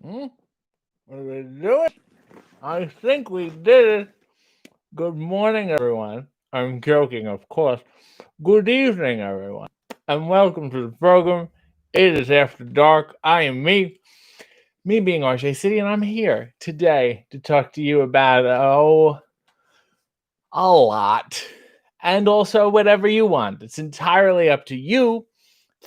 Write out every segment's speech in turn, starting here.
Hmm? What did we do it? I think we did it. Good morning, everyone. I'm joking, of course. Good evening, everyone, and welcome to the program. It is After Dark. I am me being RJ City, and I'm here today to talk to you about, a lot. And also whatever you want. It's entirely up to you.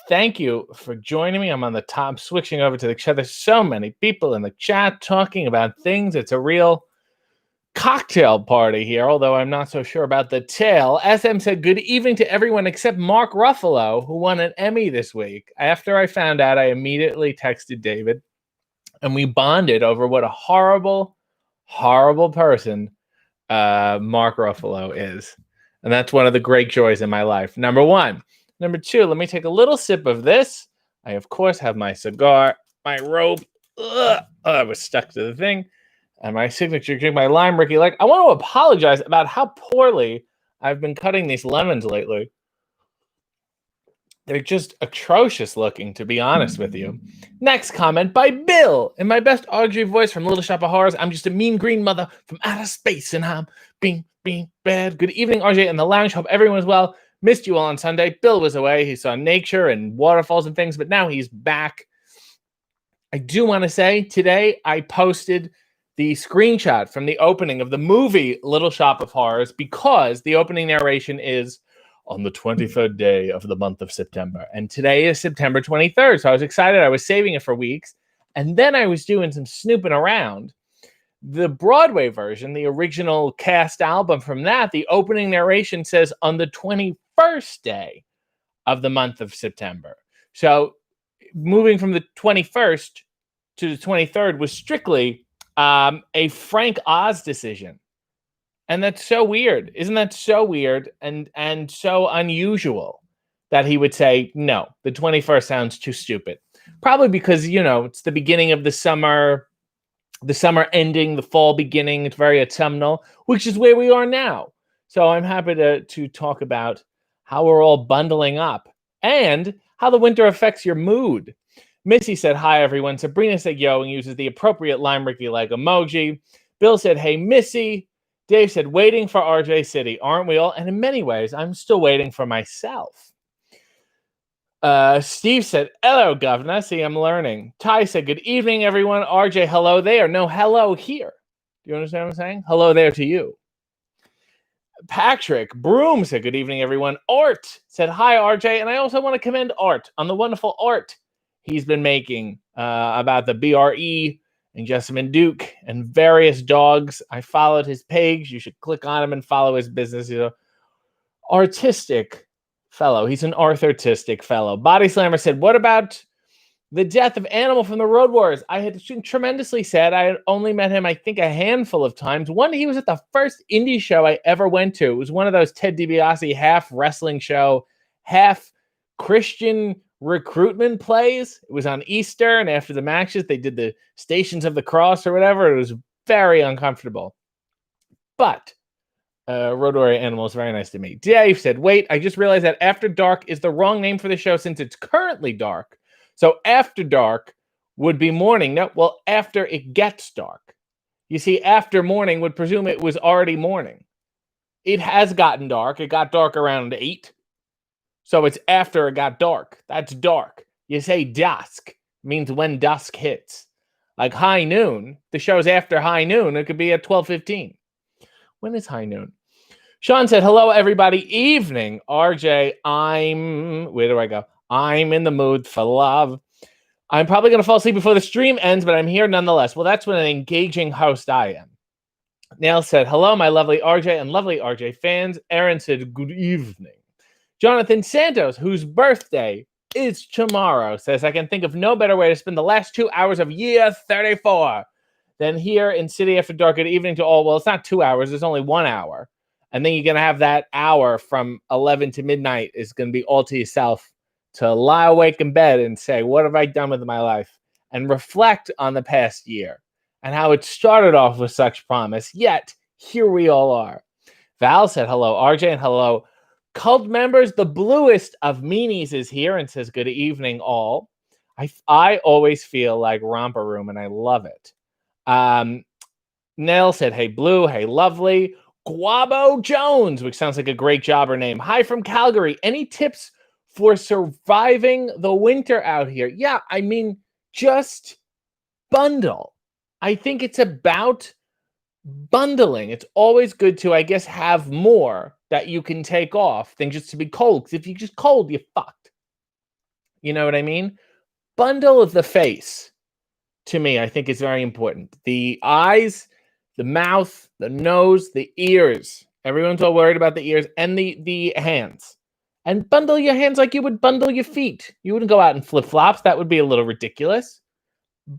Thank you for joining me. I'm on the top, switching over to the chat. There's so many people in the chat talking about things. It's a real cocktail party here, although I'm not so sure about the tail. SM said, good evening to everyone except Mark Ruffalo, who won an Emmy this week. After I found out, I immediately texted David, and we bonded over what a horrible, horrible person Mark Ruffalo is. And that's one of the great joys in my life. Number one. Number two, let me take a little sip of this. I, of course, have my cigar, my rope. I was stuck to the thing. And my signature drink, my lime Ricky Lake. I want to apologize about how poorly I've been cutting these lemons lately. They're just atrocious looking, to be honest with you. Next comment by Bill. In my best Audrey voice from Little Shop of Horrors, I'm just a mean green mother from outer space, and I'm being bad. Good evening, RJ, and the lounge. Hope everyone's well. Missed you all on Sunday. Bill was away. He saw nature and waterfalls and things, but now he's back. I do want to say today I posted the screenshot from the opening of the movie Little Shop of Horrors because the opening narration is on the 23rd day of the month of September. And today is September 23rd. So I was excited. I was saving it for weeks. And then I was doing some snooping around. The Broadway version, the original cast album from that, the opening narration says on the 21st day of the month of September. So moving from the 21st to the 23rd was strictly a Frank Oz decision. And that's so weird. Isn't that so weird and so unusual that he would say, no, the 21st sounds too stupid. Probably because, it's the beginning of the summer ending, the fall beginning. It's very autumnal, which is where we are now. So I'm happy to talk about how we're all bundling up and how the winter affects your mood. Missy said, hi, everyone. Sabrina said, yo, and uses the appropriate lime Ricky leg emoji. Bill said, hey, Missy. Dave said, waiting for RJ City, aren't we all? And in many ways, I'm still waiting for myself. Steve said, hello, governor. See, I'm learning. Ty said, good evening, everyone. RJ, hello there. No, hello here. Do you understand what I'm saying? Hello there to you. Patrick Broom said, good evening, everyone. Art said, hi, RJ. And I also want to commend Art on the wonderful art he's been making about the BRE and Jessamine Duke and various dogs. I followed his page. You should click on him and follow his business. He's an artistic fellow. He's an artistic fellow. Body Slammer said, what about the death of Animal from the Road Warriors? I had tremendously sad. I had only met him, I think, a handful of times. One, he was at the first indie show I ever went to. It was one of those Ted DiBiase half wrestling show, half Christian recruitment plays. It was on Easter, and after the matches, they did the Stations of the Cross or whatever. It was very uncomfortable. But Road Warrior Animal is very nice to me. Dave said, wait, I just realized that After Dark is the wrong name for the show since it's currently dark. So After Dark would be morning. No, well, after it gets dark. You see, after morning would presume it was already morning. It has gotten dark. It got dark around 8. So it's after it got dark. That's dark. You say dusk means when dusk hits. Like high noon. The show's after high noon. It could be at 12:15. When is high noon? Sean said, hello, everybody. Evening. RJ, where do I go? I'm in the mood for love. I'm probably going to fall asleep before the stream ends, but I'm here nonetheless. Well, that's what an engaging host I am. Nail said, hello, my lovely RJ and lovely RJ fans. Aaron said, good evening. Jonathan Santos, whose birthday is tomorrow, says, I can think of no better way to spend the last 2 hours of year 34 than here in City After Dark. Good evening to all. Well, it's not 2 hours. It's only 1 hour. And then you're going to have that hour from 11 to midnight is going to be all to yourself to lie awake in bed and say, what have I done with my life? And reflect on the past year and how it started off with such promise. Yet, here we all are. Val said, hello, RJ, and hello, cult members. The bluest of meanies is here and says, good evening, all. I always feel like Romper Room, and I love it. Nell said, "Hey, Blue. Hey, lovely." Guabo Jones, which sounds like a great jobber name. Hi from Calgary. Any tips for surviving the winter out here? Yeah, I mean, just bundle. I think it's about bundling. It's always good to, I guess, have more that you can take off than just to be cold. Because if you're just cold, you're fucked. You know what I mean? Bundle of the face, to me, I think is very important. The eyes, the mouth, the nose, the ears. Everyone's all worried about the ears and the hands. And bundle your hands like you would bundle your feet. You wouldn't go out in flip-flops. That would be a little ridiculous.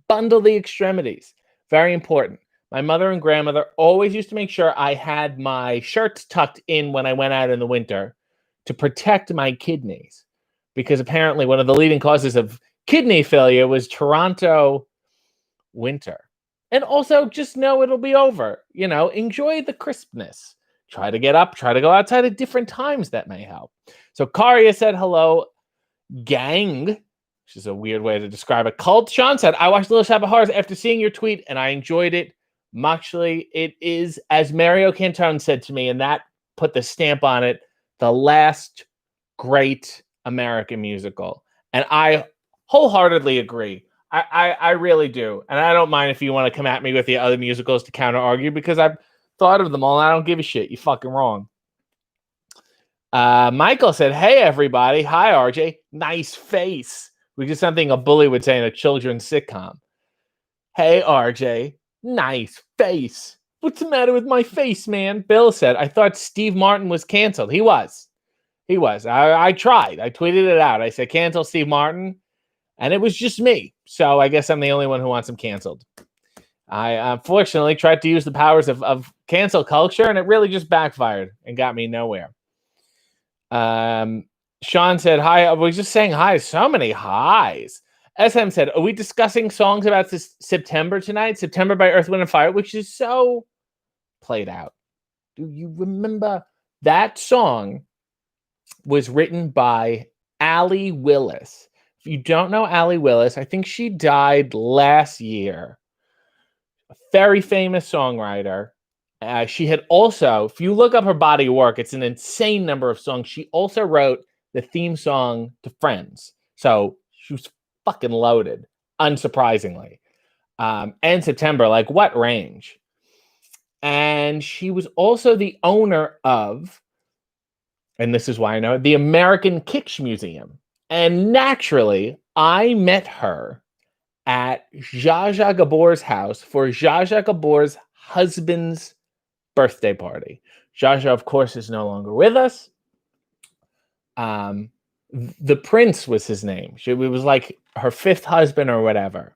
Bundle the extremities. Very important. My mother and grandmother always used to make sure I had my shirts tucked in when I went out in the winter to protect my kidneys. Because apparently one of the leading causes of kidney failure was Toronto winter. And also just know it'll be over. You know, enjoy the crispness. Try to get up, try to go outside at different times. That may help. So Karia said hello, gang, which is a weird way to describe it. Cult Sean said, I watched Little Shop of Horrors after seeing your tweet and I enjoyed it muchly. It is, as Mario Cantone said to me, and that put the stamp on it, the last great American musical. And I wholeheartedly agree. I really do. And I don't mind if you want to come at me with the other musicals to counter argue because I've thought of them all and I don't give a shit. You're fucking wrong. Michael said, hey, everybody. Hi, RJ. Nice face. Which is something a bully would say in a children's sitcom. Hey, RJ. Nice face. What's the matter with my face, man? Bill said, I thought Steve Martin was canceled. He was. I tried. I tweeted it out. I said, cancel Steve Martin. And it was just me. So I guess I'm the only one who wants him canceled. I unfortunately tried to use the powers of cancel culture, and it really just backfired and got me nowhere. Sean said, hi. I was just saying hi. So many highs. SM said, are we discussing songs about this September tonight? September by Earth, Wind, and Fire, which is so played out. Do you remember that song was written by Allie Willis? If you don't know Allie Willis, I think she died last year. A very famous songwriter. She had also, if you look up her body of work, it's an insane number of songs. She also wrote the theme song to Friends. So she was fucking loaded, unsurprisingly. And September, like what range? And she was also the owner of, and this is why I know it, the American Kitsch Museum. And naturally, I met her at Zsa Zsa Gabor's house for Zsa Zsa Gabor's husband's birthday party. Zsa Zsa, of course, is no longer with us. The prince was his name. It was like her fifth husband or whatever.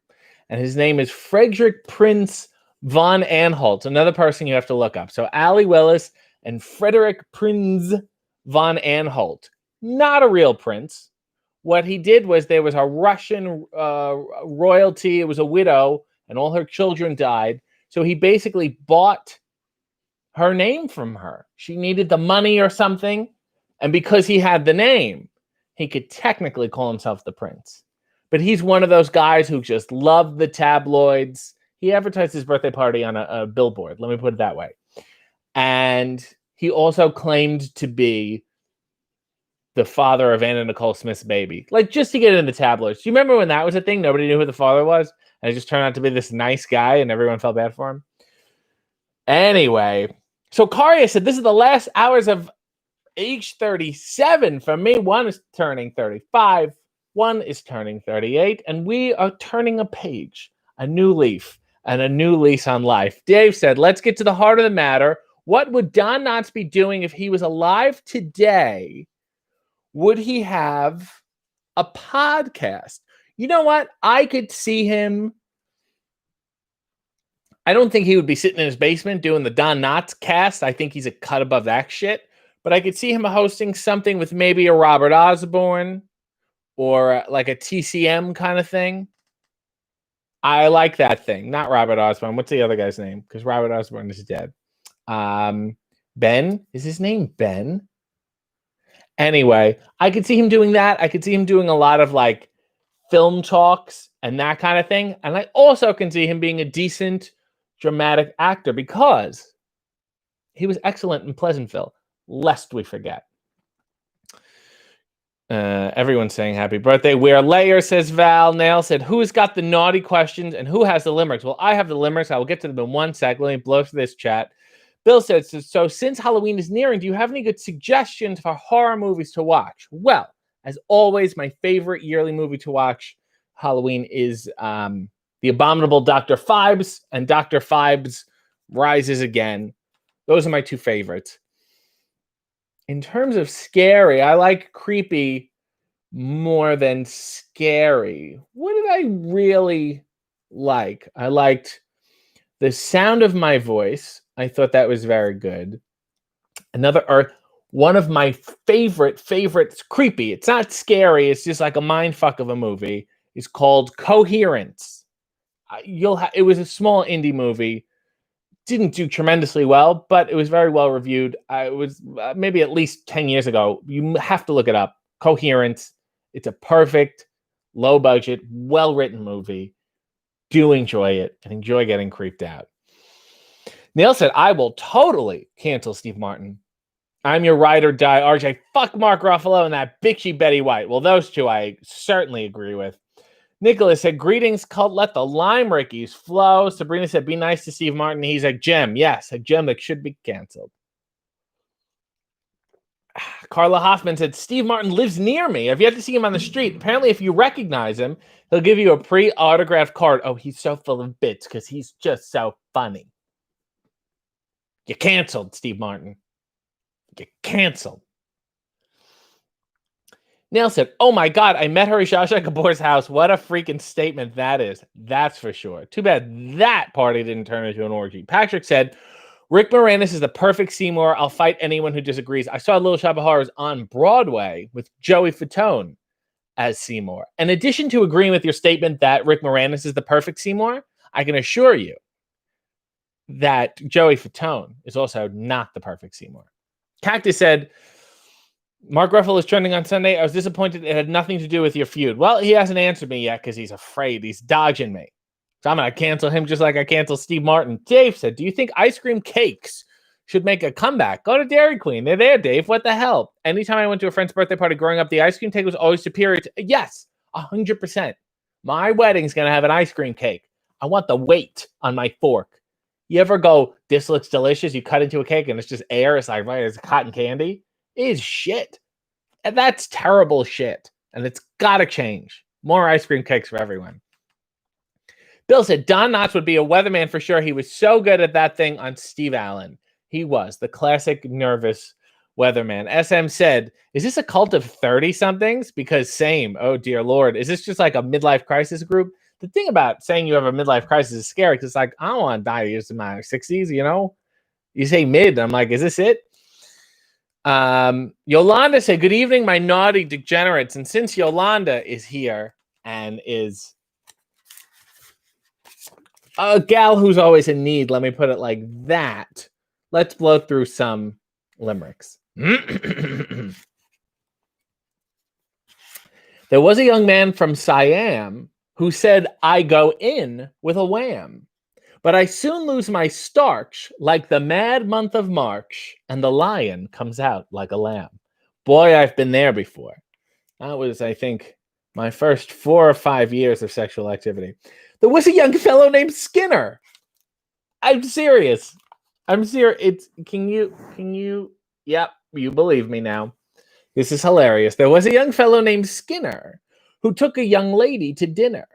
And his name is Frederick Prince von Anhalt, another person you have to look up. So Allie Willis and Frederick Prince von Anhalt. Not a real prince. What he did was there was a Russian royalty. It was a widow, and all her children died. So he basically bought her name from her. She needed the money or something. And because he had the name, he could technically call himself the prince. But he's one of those guys who just loved the tabloids. He advertised his birthday party on a billboard. Let me put it that way. And he also claimed to be the father of Anna Nicole Smith's baby. Like, just to get in the tabloids. Do you remember when that was a thing? Nobody knew who the father was. And it just turned out to be this nice guy and everyone felt bad for him. Anyway, so Karia said, this is the last hours of age 37 for me. One is turning 35. One is turning 38. And we are turning a page, a new leaf, and a new lease on life. Dave said, let's get to the heart of the matter. What would Don Knotts be doing if he was alive today? Would he have a podcast? You know what? I could see him. I don't think he would be sitting in his basement doing the Don Knotts cast. I think he's a cut above that shit. But I could see him hosting something with maybe a Robert Osborne or like a TCM kind of thing. I like that thing. Not Robert Osborne. What's the other guy's name? Because Robert Osborne is dead. Ben? Is his name Ben? Anyway, I could see him doing that. I could see him doing a lot of like film talks and that kind of thing. And I also can see him being a decent dramatic actor because he was excellent in Pleasantville, lest we forget. Everyone's saying happy birthday. Wear layers, says Val. Nail said, who's got the naughty questions and who has the limericks? Well, I have the limericks. I will get to them in 1 sec. Let me blow through this chat. Bill said, so since Halloween is nearing, do you have any good suggestions for horror movies to watch? Well, as always, my favorite yearly movie to watch Halloween is The Abominable Dr. Phibes and Dr. Phibes Rises Again. Those are my 2 favorites. In terms of scary, I like creepy more than scary. What did I really like? I liked The Sound of My Voice. I thought that was very good. One of my favorites, creepy. It's not scary. It's just like a mind fuck of a movie. It's called Coherence. It was a small indie movie. Didn't do tremendously well, but it was very well reviewed. It was maybe at least 10 years ago. You have to look it up. Coherence. It's a perfect, low budget, well-written movie. Do enjoy it and enjoy getting creeped out. Neil said, I will totally cancel Steve Martin. I'm your ride or die, RJ. Fuck Mark Ruffalo and that bitchy Betty White. Well, those 2 I certainly agree with. Nicholas said, greetings, cult. Let the lime rickies flow. Sabrina said, be nice to Steve Martin. He's a gem. Yes, a gem that should be canceled. Carla Hoffman said, Steve Martin lives near me. I've yet to see him on the street. Apparently, if you recognize him, he'll give you a pre-autographed card. Oh, he's so full of bits because he's just so funny. You canceled, Steve Martin. You canceled. Neil said, oh my God, I met her at Zsa Zsa Gabor's house. What a freaking statement that is. That's for sure. Too bad that party didn't turn into an orgy. Patrick said, Rick Moranis is the perfect Seymour. I'll fight anyone who disagrees. I saw Little Shop of Horrors on Broadway with Joey Fatone as Seymour. In addition to agreeing with your statement that Rick Moranis is the perfect Seymour, I can assure you that Joey Fatone is also not the perfect Seymour. Cactus said, Mark Ruffalo is trending on Sunday. I was disappointed it had nothing to do with your feud. Well, he hasn't answered me yet because he's afraid. He's dodging me. So I'm going to cancel him just like I canceled Steve Martin. Dave said, do you think ice cream cakes should make a comeback? Go to Dairy Queen. They're there, Dave. What the hell? Anytime I went to a friend's birthday party growing up, the ice cream cake was always superior. Yes, 100%. My wedding's going to have an ice cream cake. I want the weight on my fork. You ever go, this looks delicious? You cut into a cake and it's just air. It's like, right, it's cotton candy. It is shit. And that's terrible shit. And it's got to change. More ice cream cakes for everyone. Bill said, Don Knotts would be a weatherman for sure. He was so good at that thing on Steve Allen. He was the classic nervous weatherman. SM said, is this a cult of 30-somethings? Because same. Oh, dear Lord. Is this just like a midlife crisis group? The thing about saying you have a midlife crisis is scary because it's like, I don't want to die in my 60s, you know? You say mid. I'm like, is this it? Yolanda said, good evening, my naughty degenerates. And since Yolanda is here and is a gal who's always in need, let me put it like that. Let's blow through some limericks. There was a young man from Siam who said, I go in with a wham. But I soon lose my starch like the mad month of March, and the lion comes out like a lamb. Boy, I've been there before. That was, I think, my first 4 or 5 years of sexual activity. There was a young fellow named Skinner. I'm serious. Can you, yep, you believe me now. This is hilarious. There was a young fellow named Skinner who took a young lady to dinner.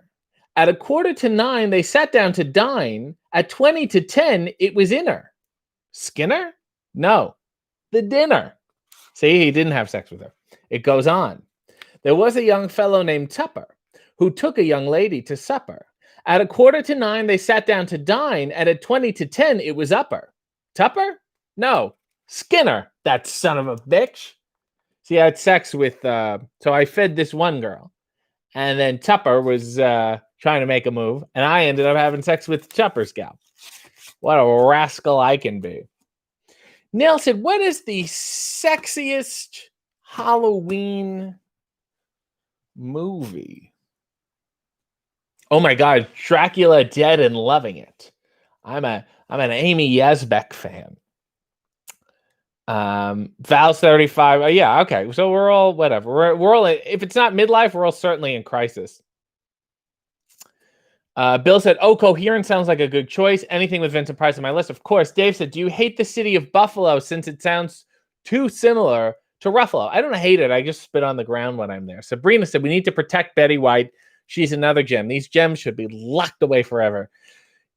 At 8:45, they sat down to dine. At 9:50, it was in her. Skinner? No, the dinner. See, he didn't have sex with her. It goes on. There was a young fellow named Tupper who took a young lady to supper. At 8:45, they sat down to dine. And at 9:50, it was upper. Tupper? No, Skinner, that son of a bitch. See, I had sex with, so I fed this one girl. And then Tupper was trying to make a move. And I ended up having sex with Tupper's gal. What a rascal I can be. Neil said, what is the sexiest Halloween movie? Oh my God, Dracula Dead and loving it. I'm an Amy Yazbek fan. Val's 35. Yeah, okay. So we're all whatever. We're all if it's not midlife, we're all certainly in crisis. Bill said, "Oh, Coherence sounds like a good choice. Anything with Vincent Price on my list, of course." Dave said, "Do you hate the city of Buffalo since it sounds too similar to Ruffalo?" I don't hate it. I just spit on the ground when I'm there. Sabrina said, "We need to protect Betty White. She's another gem. These gems should be locked away forever."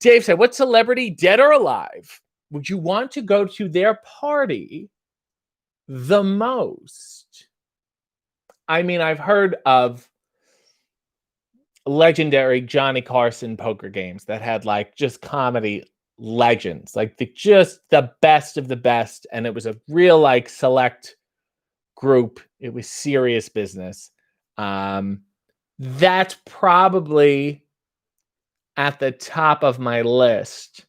Dave said, "What celebrity, dead or alive, would you want to go to their party the most?" I mean, I've heard of legendary Johnny Carson poker games that had like just comedy legends, like just the best of the best. And it was a real like select group. It was serious business. That's probably at the top of my list.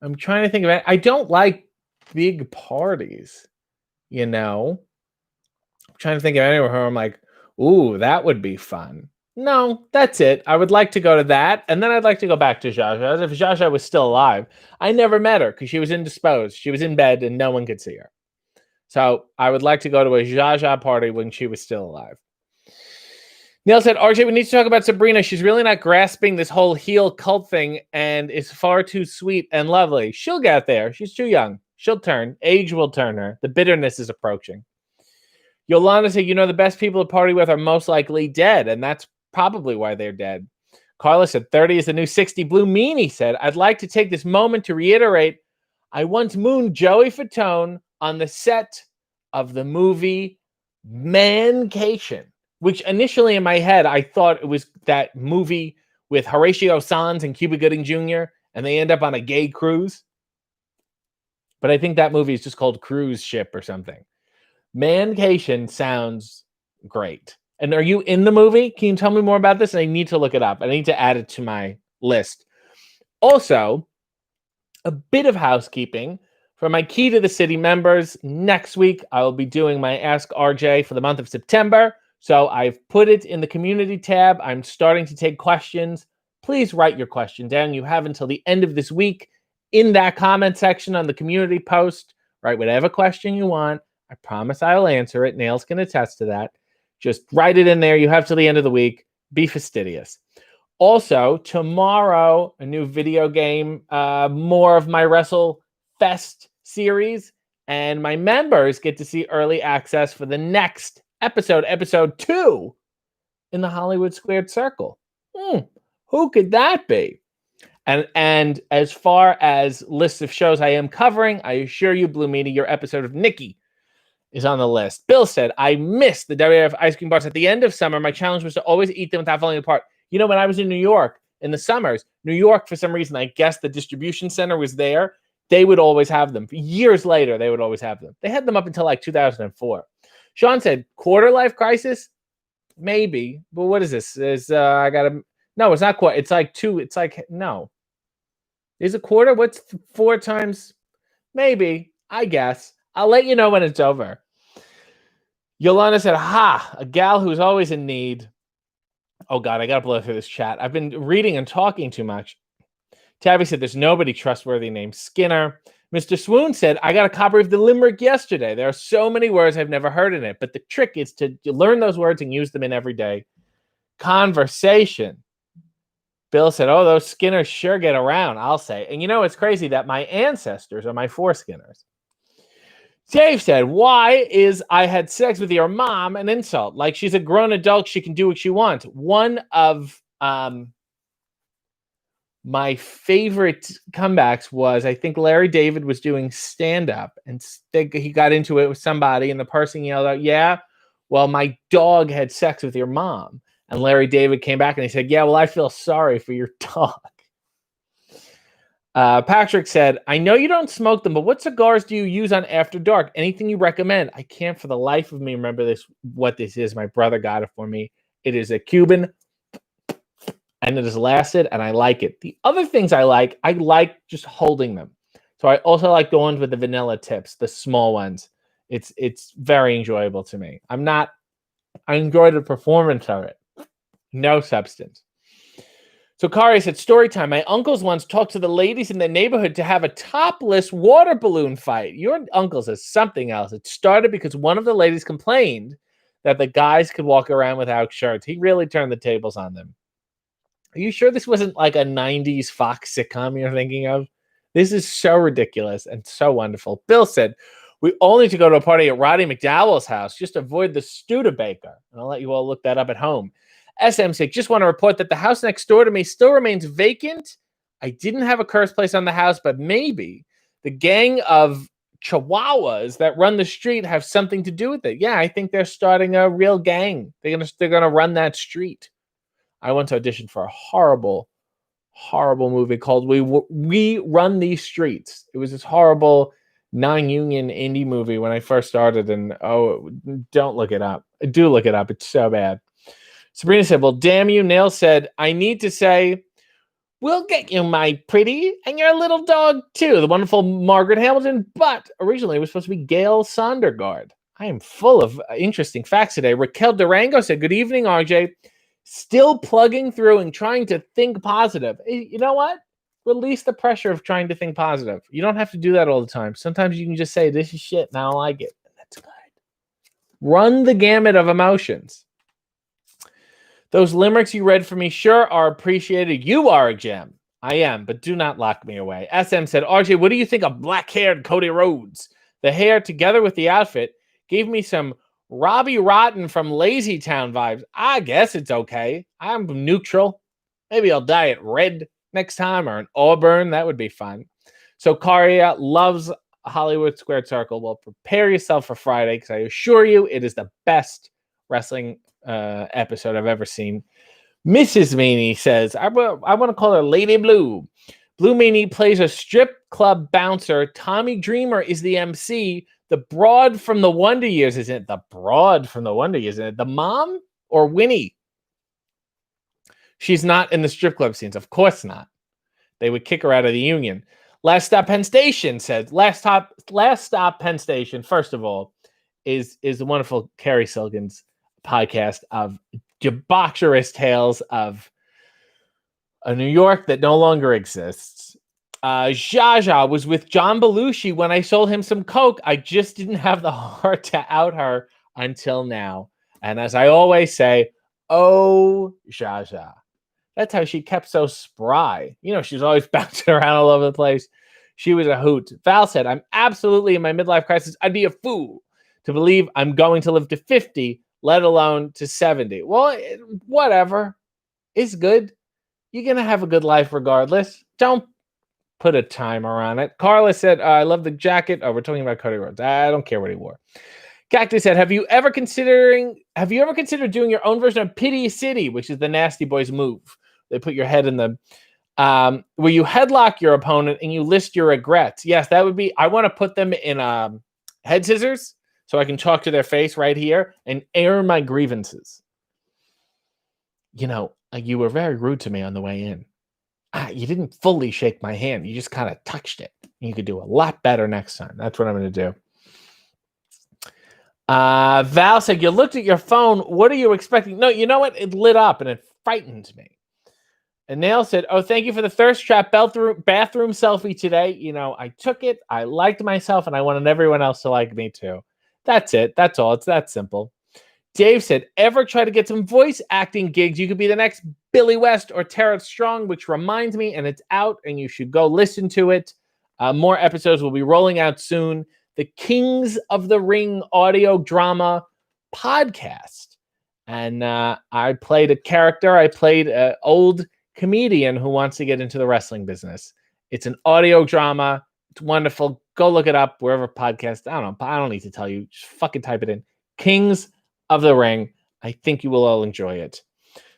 I'm trying to think of it. I don't like big parties, you know. I'm trying to think of anywhere where I'm like, ooh, that would be fun. No, that's it. I would like to go to that, and then I'd like to go back to Zsa. If Zsa was still alive, I never met her because she was indisposed. She was in bed, and no one could see her. So I would like to go to a Zsa party when she was still alive. Neil said, "RJ, we need to talk about Sabrina. She's really not grasping this whole heel cult thing and is far too sweet and lovely. She'll get there. She's too young. She'll turn. Age will turn her. The bitterness is approaching." Yolanda said, "The best people to party with are most likely dead, and that's probably why they're dead." Carla said, 30 is the new 60. Blue Meanie said, "I'd like to take this moment to reiterate, I once mooned Joey Fatone on the set of the movie Mancation, which initially in my head, I thought it was that movie with Horatio Sanz and Cuba Gooding Jr., and they end up on a gay cruise. But I think that movie is just called Cruise Ship or something. Mancation sounds great. And are you in the movie? Can you tell me more about this? I need to look it up. I need to add it to my list. Also, a bit of housekeeping for my Key to the City members. Next week, I will be doing my Ask RJ for the month of September. So I've put it in the community tab. I'm starting to take questions. Please write your question down. You have until the end of this week in that comment section on the community post. Write whatever question you want. I promise I'll answer it. Nails can attest to that. Just write it in there. You have till the end of the week. Be fastidious. Also, tomorrow, a new video game, more of my Wrestle Fest series, and my members get to see early access for the next episode 2 in the Hollywood Squared Circle. Who could that be? And as far as lists of shows I am covering, I assure you, Blue Meanie, your episode of Nikki is on the list. Bill said, "I missed the WWF ice cream bars at the end of summer. My challenge was to always eat them without falling apart." When I was in New York in the summers, New York, for some reason, I guess the distribution center was there. They would always have them. Years later, they would always have them. They had them up until like 2004. Sean said, "Quarter life crisis?" Maybe. But what is this? I got to... No, it's not quarter. It's like 2. It's like, no. Is a quarter? What's 4 times? Maybe. I guess. I'll let you know when it's over. Yolanda said, "Ha, a gal who's always in need." Oh, God, I got to blow through this chat. I've been reading and talking too much. Tabby said, "There's nobody trustworthy named Skinner." Mr. Swoon said, "I got a copy of the Limerick yesterday. There are so many words I've never heard in it, but the trick is to learn those words and use them in everyday conversation." Bill said, "Oh, those Skinners sure get around, I'll say." And it's crazy that my ancestors are my foreskinners. Dave said, "Why is 'I had sex with your mom' an insult? Like she's a grown adult, she can do what she wants." One of my favorite comebacks was, I think Larry David was doing stand-up, and he got into it with somebody, and the person yelled out, "Yeah, well, my dog had sex with your mom." And Larry David came back and he said, "Yeah, well, I feel sorry for your dog." Patrick said, "I know you don't smoke them, but what cigars do you use on After Dark? Anything you recommend?" I can't for the life of me remember what this is. My brother got it for me. It is a Cuban, and it has lasted, and I like it. The other things I like just holding them. So I also like the ones with the vanilla tips, the small ones. It's very enjoyable to me. I enjoy the performance of it. No substance. So Kari said, story time. My uncles once talked to the ladies in the neighborhood to have a topless water balloon fight. Your uncles is something else. It started because one of the ladies complained that the guys could walk around without shirts. He really turned the tables on them. Are you sure this wasn't like a 90s Fox sitcom you're thinking of? This is so ridiculous and so wonderful. Bill said, we all need to go to a party at Roddy McDowell's house. Just avoid the Studebaker. And I'll let you all look that up at home. SM said, just want to report that the house next door to me still remains vacant. I didn't have a cursed place on the house, but maybe the gang of Chihuahuas that run the street have something to do with it. Yeah, I think they're starting a real gang. They're gonna run that street. I went to audition for a horrible movie called We Run These Streets. It was this horrible non-union indie movie when I first started, and don't look it up. Do look it up. It's so bad. Sabrina said, well, damn you. Nail said, I need to say, we'll get you, my pretty, and your little dog, too. The wonderful Margaret Hamilton, but originally it was supposed to be Gail Sondergaard. I am full of interesting facts today. Raquel Durango said, good evening, RJ. Still plugging through and trying to think positive. You know what? Release the pressure of trying to think positive. You don't have to do that all the time. Sometimes you can just say, this is shit, and I don't like it. And that's good. Run the gamut of emotions. Those limericks you read for me sure are appreciated. You are a gem. I am, but do not lock me away. SM said, RJ, what do you think of black-haired Cody Rhodes? The hair together with the outfit gave me some Robbie Rotten from Lazy Town vibes. I guess it's okay. I'm neutral. Maybe I'll dye it red next time or an auburn. That would be fun. So Karia loves Hollywood Squared Circle. Well, prepare yourself for Friday because I assure you it is the best wrestling episode I've ever seen. Mrs. Meany says, I want to call her Lady Blue. Blue Meany plays a strip club bouncer. Tommy Dreamer is the MC. The broad from the Wonder Years is in it. The broad from the Wonder Years is in it. The mom or Winnie? She's not in the strip club scenes. Of course not. They would kick her out of the union. Last Stop Penn Station says, Last Stop Penn Station, first of all, is the wonderful Carrie Silgan's podcast of debaucherous tales of a New York that no longer exists. Zsa was with John Belushi when I sold him some coke. I just didn't have the heart to out her until now. And as I always say, oh, Zsa. That's how she kept so spry. You know, she's always bouncing around all over the place. She was a hoot. Val said, I'm absolutely in my midlife crisis. I'd be a fool to believe I'm going to live to 50, let alone to 70. Well, whatever. It's good. You're going to have a good life regardless. Don't put a timer on it. Carla said, I love the jacket. Oh, we're talking about Cody Rhodes. I don't care what he wore. Cactus said, have you ever considered doing your own version of Pity City, which is the Nasty Boys move? They put your head in the, where you headlock your opponent and you list your regrets. Yes, that would be, I want to put them in head scissors so I can talk to their face right here and air my grievances. You know, you were very rude to me on the way in. You didn't fully shake my hand. You just kind of touched it. You could do a lot better next time. That's what I'm going to do. Val said, you looked at your phone. What are you expecting? No, you know what? It lit up and it frightened me. And Nail said, oh, thank you for the thirst trap bathroom selfie today. You know, I took it. I liked myself and I wanted everyone else to like me too. That's it. That's all. It's that simple. Dave said, ever try to get some voice acting gigs? You could be the next Billy West or Tara Strong, which reminds me, and it's out, and you should go listen to it. More episodes will be rolling out soon. The Kings of the Ring audio drama podcast. And I played a character. I played an old comedian who wants to get into the wrestling business. It's an audio drama. It's wonderful. Go look it up wherever podcast. I don't know. I don't need to tell you. Just fucking type it in. Kings of the Ring. I think you will all enjoy it.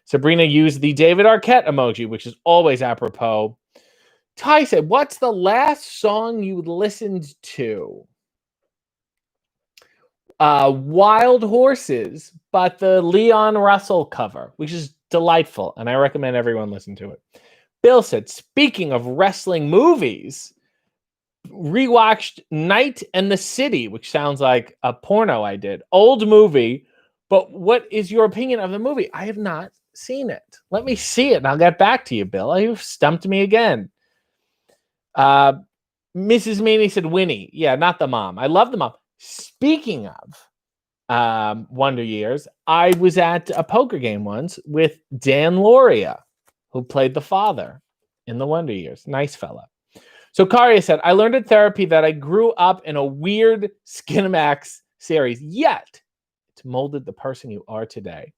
Sabrina used the David Arquette emoji, which is always apropos. Ty said, what's the last song you listened to? Wild Horses, but the Leon Russell cover, which is delightful, and I recommend everyone listen to it. Bill said, speaking of wrestling movies, rewatched Night and the City, which sounds like a porno I did. Old movie But what is your opinion of the movie? I have not seen it. Let me see it, and I'll get back to you, Bill. You've stumped me again. Mrs. Meany said Winnie. Yeah, not the mom. I love the mom. Speaking of Wonder Years, I was at a poker game once with Dan Loria, who played the father in the Wonder Years. Nice fella. So Karia said, I learned in therapy that I grew up in a weird Skinamax series, yet it's molded the person you are today.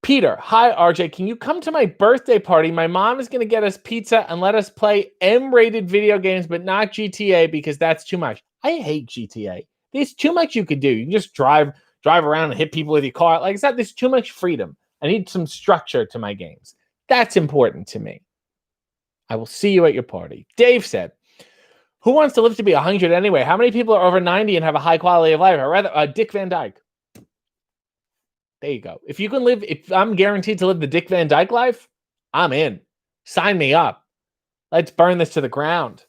Peter, hi, RJ. Can you come to my birthday party? My mom is going to get us pizza and let us play M-rated video games, but not GTA because that's too much. I hate GTA. There's too much you could do. You can just drive around and hit people with your car. Like I said, there's too much freedom. I need some structure to my games. That's important to me. I will see you at your party. Dave said, who wants to live to be 100 anyway? How many people are over 90 and have a high quality of life? Or rather, Dick Van Dyke. There you go. If you can live, if I'm guaranteed to live the Dick Van Dyke life, I'm in. Sign me up. Let's burn this to the ground.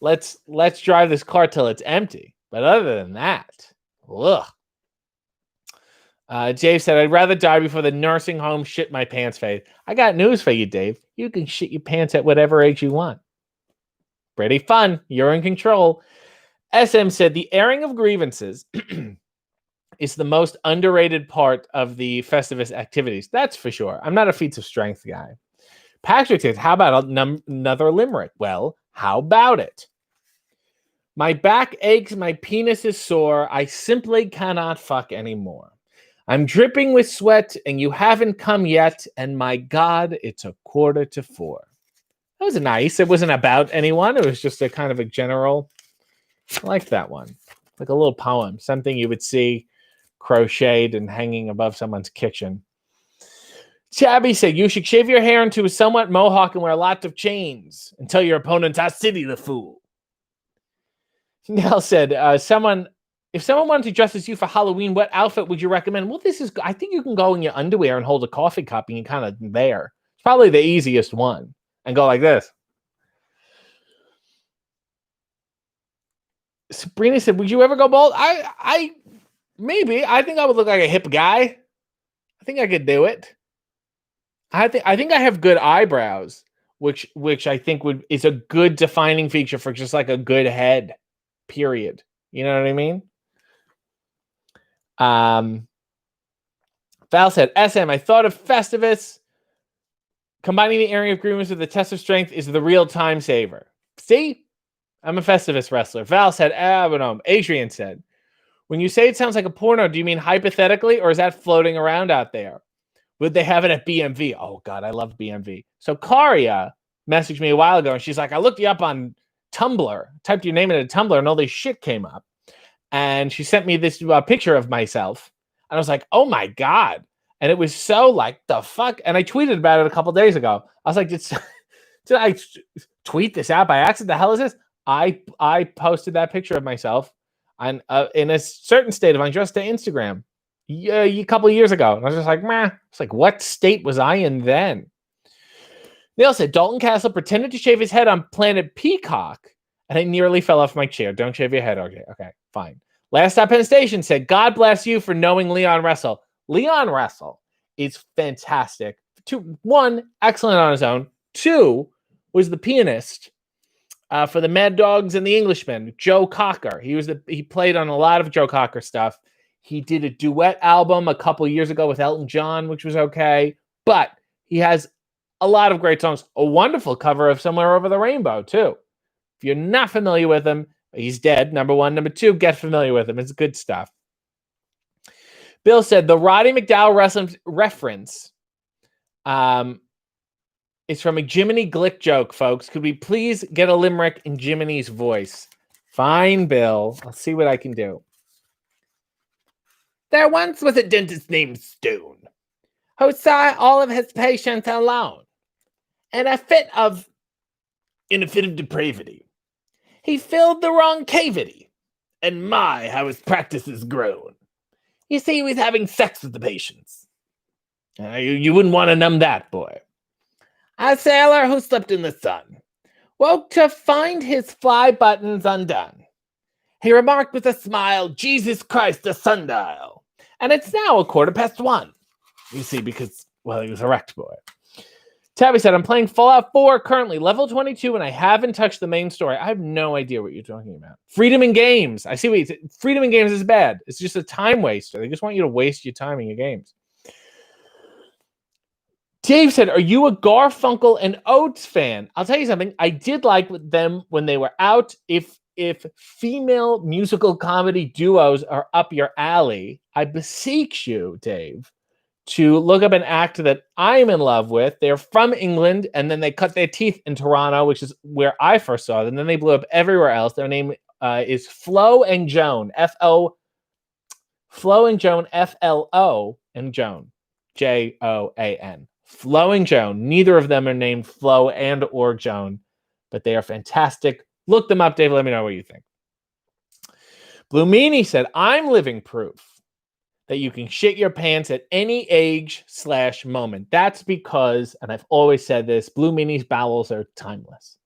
Let's drive this car till it's empty. But other than that, ugh. Dave said, I'd rather die before the nursing home shit my pants phase. I got news for you, Dave. You can shit your pants at whatever age you want. Pretty fun. You're in control. SM said, the airing of grievances is the most underrated part of the Festivus activities. That's for sure. I'm not a feats of strength guy. Patrick says, how about another limerick? Well, how about it? My back aches, my penis is sore. I simply cannot fuck anymore. I'm dripping with sweat and you haven't come yet. And my God, it's 3:45. That was nice. It wasn't about anyone. It was just a kind of a general. I liked that one. Like a little poem, something you would see crocheted and hanging above someone's kitchen. Chabby said, you should shave your hair into a somewhat mohawk and wear lots of chains and tell your opponents how silly the fool. Nell said, if someone wanted to dress as you for Halloween, what outfit would you recommend? Well, I think you can go in your underwear and hold a coffee cup and you're kind of there. It's probably the easiest one. And go like this. Sabrina said, would you ever go bald? Maybe. I think I would look like a hip guy. I think I could do it. I think I have good eyebrows, which I think is a good defining feature for just like a good head, period. You know what I mean? Val said, SM, I thought of Festivus. Combining the airing of grievances with the test of strength is the real time saver. See? I'm a Festivus wrestler. Val said, no. Adrian said, when you say it sounds like a porno, do you mean hypothetically, or is that floating around out there? Would they have it at BMV? Oh, God, I love BMV. So Karia messaged me a while ago, and she's like, I looked you up on Tumblr, typed your name into Tumblr, and all this shit came up. And she sent me this picture of myself. And I was like, oh, my God. And it was so like, the fuck? And I tweeted about it a couple days ago. I was like, did I tweet this out by accident? The hell is this? I posted that picture of myself on in a certain state of undress to Instagram a couple of years ago. And I was just like, meh. It's like, what state was I in then? Neil said, Dalton Castle pretended to shave his head on Planet Peacock, and I nearly fell off my chair. Don't shave your head, RJ. Okay, fine. Last Stop Penn Station said, God bless you for knowing Leon Russell. Leon Russell is fantastic. One, excellent on his own. Two, was the pianist for the Mad Dogs and the Englishmen, Joe Cocker. He played on a lot of Joe Cocker stuff. He did a duet album a couple years ago with Elton John, which was okay. But he has a lot of great songs. A wonderful cover of Somewhere Over the Rainbow, too. If you're not familiar with him, he's dead, number one. Number two, get familiar with him. It's good stuff. Bill said, the Roddy McDowell reference is from a Jiminy Glick joke, folks. Could we please get a limerick in Jiminy's voice? Fine, Bill. I'll see what I can do. There once was a dentist named Stone who saw all of his patients alone. In a fit of depravity, he filled the wrong cavity. And my, how his practice has grown. You see, he was having sex with the patients. You wouldn't want to numb that, boy. A sailor who slept in the sun woke to find his fly buttons undone. He remarked with a smile, Jesus Christ, a sundial. And it's now 1:15. You see, because, well, he was a wrecked boy. Tabby said, I'm playing Fallout 4 currently, level 22, and I haven't touched the main story. I have no idea what you're talking about. Freedom in games. I see what you said. Freedom in games is bad. It's just a time waster. They just want you to waste your time in your games. Dave said, are you a Garfunkel and Oates fan? I'll tell you something. I did like them when they were out. If female musical comedy duos are up your alley, I beseech you, Dave, to look up an actor that I'm in love with. They're from England, and then they cut their teeth in Toronto, which is where I first saw them. And then they blew up everywhere else. Their name is Flo and Joan. Flo and Joan, F-L-O and Joan, J-O-A-N. Flo and Joan. Neither of them are named Flo and or Joan, but they are fantastic. Look them up, Dave. Let me know what you think. Blue Meanie said, I'm living proof that you can shit your pants at any age/moment. That's because, and I've always said this, Blue Meanie's bowels are timeless.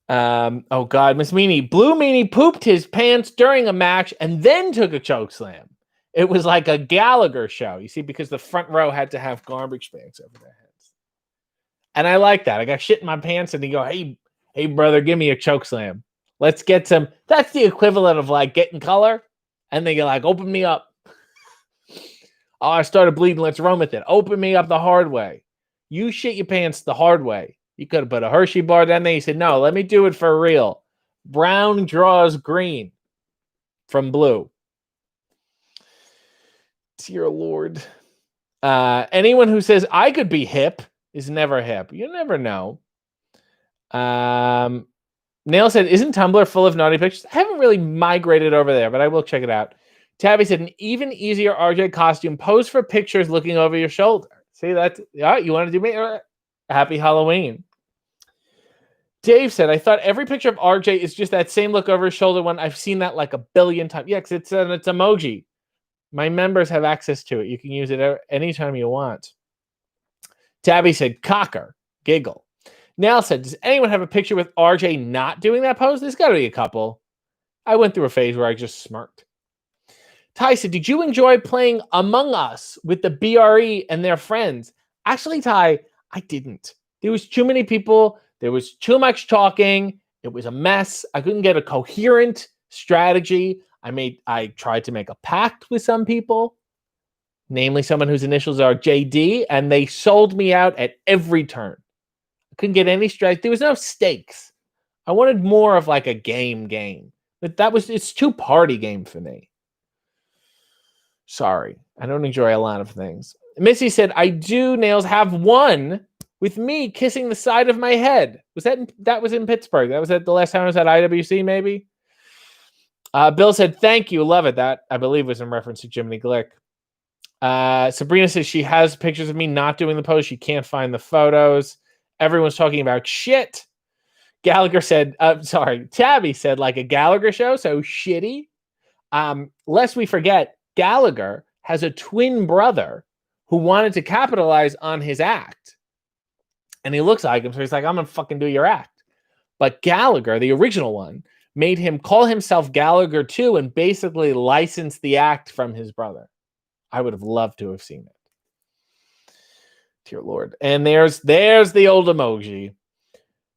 Oh God, Miss Meanie. Blue Meanie pooped his pants during a match and then took a choke slam. It was like a Gallagher show, you see, because the front row had to have garbage bags over their heads. And I like that. I got shit in my pants and they go, hey, brother, give me a choke slam. Let's get some. That's the equivalent of like getting color. And they go like, open me up. Oh, I started bleeding. Let's run with it. Open me up the hard way. You shit your pants the hard way. You could have put a Hershey bar down there. You said, no, let me do it for real. Brown draws green from blue. Dear Lord. Anyone who says I could be hip is never hip. You never know. Nail said, isn't Tumblr full of naughty pictures? I haven't really migrated over there, but I will check it out. Tabby said, an even easier RJ costume. Pose for pictures looking over your shoulder. See, that's, yeah, you want to do me? Happy Halloween. Dave said, I thought every picture of RJ is just that same look over his shoulder one. I've seen that like a billion times. Yeah, because it's emoji. My members have access to it. You can use it anytime you want. Tabby said, cocker, giggle. Nell said, does anyone have a picture with RJ not doing that pose? There's got to be a couple. I went through a phase where I just smirked. Ty said, did you enjoy playing Among Us with the BRE and their friends? Actually, Ty, I didn't. There was too many people. There was too much talking. It was a mess. I couldn't get a coherent strategy. I tried to make a pact with some people, namely someone whose initials are JD, and they sold me out at every turn. I couldn't get any strategy. There was no stakes. I wanted more of like a game. But it's too party game for me. Sorry. I don't enjoy a lot of things. Missy said, I do, Nails, have one with me kissing the side of my head. That was in Pittsburgh. That was at the last time I was at IWC, maybe? Bill said, thank you. Love it. That, I believe, was in reference to Jiminy Glick. Sabrina says she has pictures of me not doing the pose. She can't find the photos. Everyone's talking about shit. Gallagher said, Tabby said, like a Gallagher show, so shitty. Lest we forget, Gallagher has a twin brother who wanted to capitalize on his act. And he looks like him, so he's like, I'm going to fucking do your act. But Gallagher, the original one, made him call himself Gallagher too and basically license the act from his brother. I would have loved to have seen it. Dear Lord. And there's the old emoji.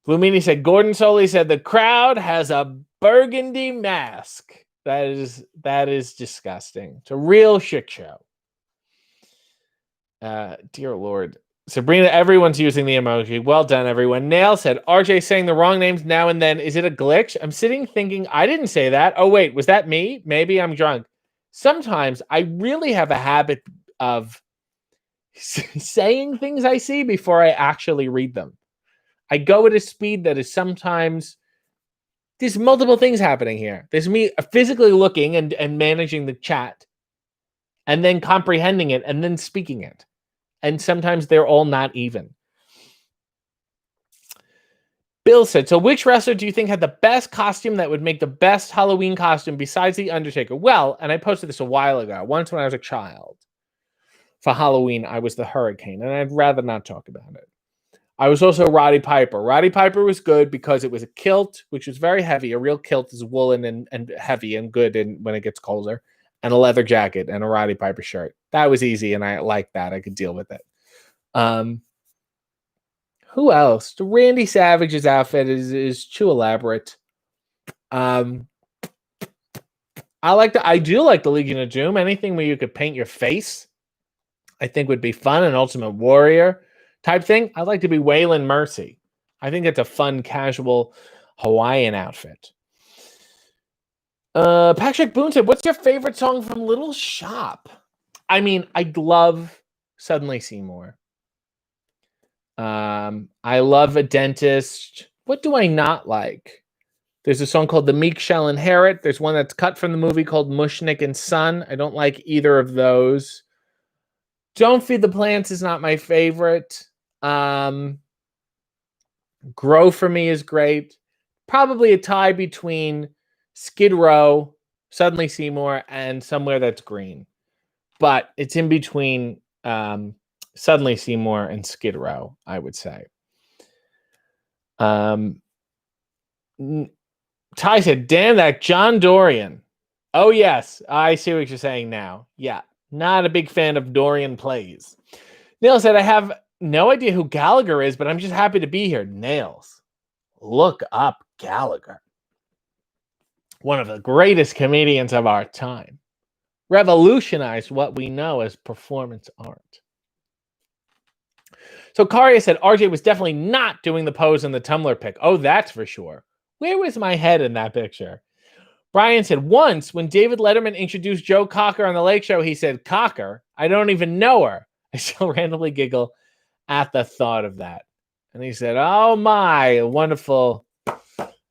Blumini said, Gordon Soley said, the crowd has a burgundy mask. That is disgusting. It's a real shit show. Dear Lord. Sabrina, everyone's using the emoji. Well done, everyone. Nail said, RJ saying the wrong names now and then. Is it a glitch? I'm sitting thinking, I didn't say that. Oh, wait, was that me? Maybe I'm drunk. Sometimes I really have a habit of saying things I see before I actually read them. I go at a speed that is sometimes, there's multiple things happening here. There's me physically looking and managing the chat and then comprehending it and then speaking it. And sometimes they're all not even. Bill said, so which wrestler do you think had the best costume that would make the best Halloween costume besides The Undertaker? Well, and I posted this a while ago, once when I was a child. For Halloween, I was the Hurricane, and I'd rather not talk about it. I was also Roddy Piper. Roddy Piper was good because it was a kilt, which was very heavy. A real kilt is woolen and heavy and good when it gets colder. and a leather jacket and a Roddy Piper shirt. That was easy, and I liked that. I could deal with it. Who else? Randy Savage's outfit is too elaborate. I do like the Legion of Doom. Anything where you could paint your face, I think would be fun. An Ultimate Warrior type thing. I'd like to be Waylon Mercy. I think it's a fun, casual Hawaiian outfit. Patrick Boone said, what's your favorite song from Little Shop? I mean, I love Suddenly Seymour. I love A Dentist. What do I not like? There's a song called The Meek Shall Inherit. There's one that's cut from the movie called Mushnik and Son. I don't like either of those. Don't Feed the Plants is not my favorite. Grow for Me is great. Probably a tie between Skid Row, Suddenly Seymour, and Somewhere That's Green. But it's in between Suddenly Seymour and Skid Row, I would say. Ty said, damn, that John Dorian. Oh, yes. I see what you're saying now. Yeah. Not a big fan of Dorian plays. Nails said, I have no idea who Gallagher is, but I'm just happy to be here. Nails. Look up Gallagher. One of the greatest comedians of our time. Revolutionized what we know as performance art. So Karia said, RJ was definitely not doing the pose in the Tumblr pic. Oh, that's for sure. Where was my head in that picture? Brian said, once when David Letterman introduced Joe Cocker on the Lake Show, he said, Cocker? I don't even know her. I still randomly giggle at the thought of that. And he said, oh my, wonderful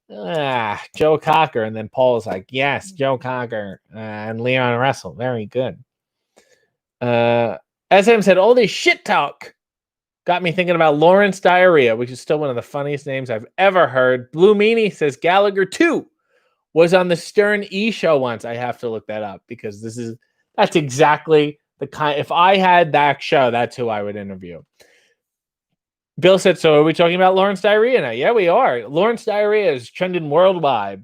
Joe Cocker. And then Paul's like, yes, Joe Cocker and Leon Russell. Very good. SM said, all this shit talk got me thinking about Lawrence Diarrhea, which is still one of the funniest names I've ever heard. Blue Meanie says Gallagher 2 was on the Stern E show once. I have to look that up because that's exactly the kind. If I had that show, that's who I would interview. Bill said, so are we talking about Lawrence Diarrhea now? Yeah, we are. Lawrence Diarrhea is trending worldwide.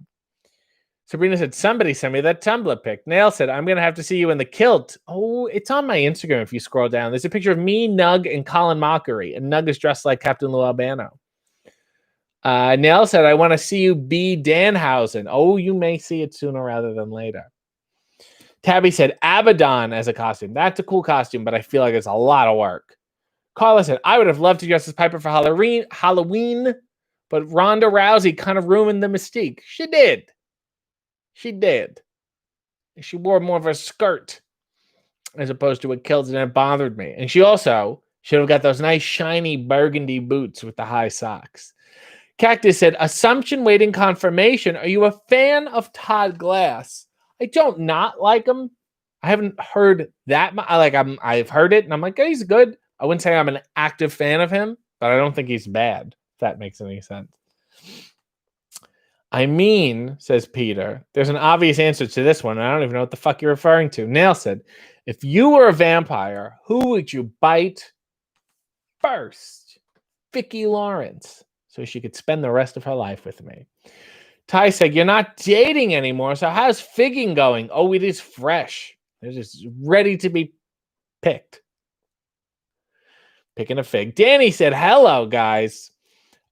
Sabrina said, somebody sent me that Tumblr pic. Nail said, I'm going to have to see you in the kilt. Oh, it's on my Instagram if you scroll down. There's a picture of me, Nug, and Colin Mockery. And Nug is dressed like Captain Lou Albano. Nail said, I want to see you be Danhausen. Oh, you may see it sooner rather than later. Tabby said, Abaddon as a costume. That's a cool costume, but I feel like it's a lot of work. Carla said, I would have loved to dress as Piper for Halloween, but Ronda Rousey kind of ruined the mystique. She did. She did. She wore more of a skirt as opposed to a kilt, and it bothered me. And she also should have got those nice shiny burgundy boots with the high socks. Cactus said, Assumption waiting confirmation. Are you a fan of Todd Glass? I don't not like him. I haven't heard that much. I've heard it, and I'm like, he's good. I wouldn't say I'm an active fan of him, but I don't think he's bad, if that makes any sense. I mean, says Peter, there's an obvious answer to this one. I don't even know what the fuck you're referring to. Nail said, if you were a vampire, who would you bite first? Vicki Lawrence, so she could spend the rest of her life with me. Ty said, you're not dating anymore, so how's figging going? Oh, it is fresh. It's just ready to be picked. Picking a fig. Danny said, hello, guys.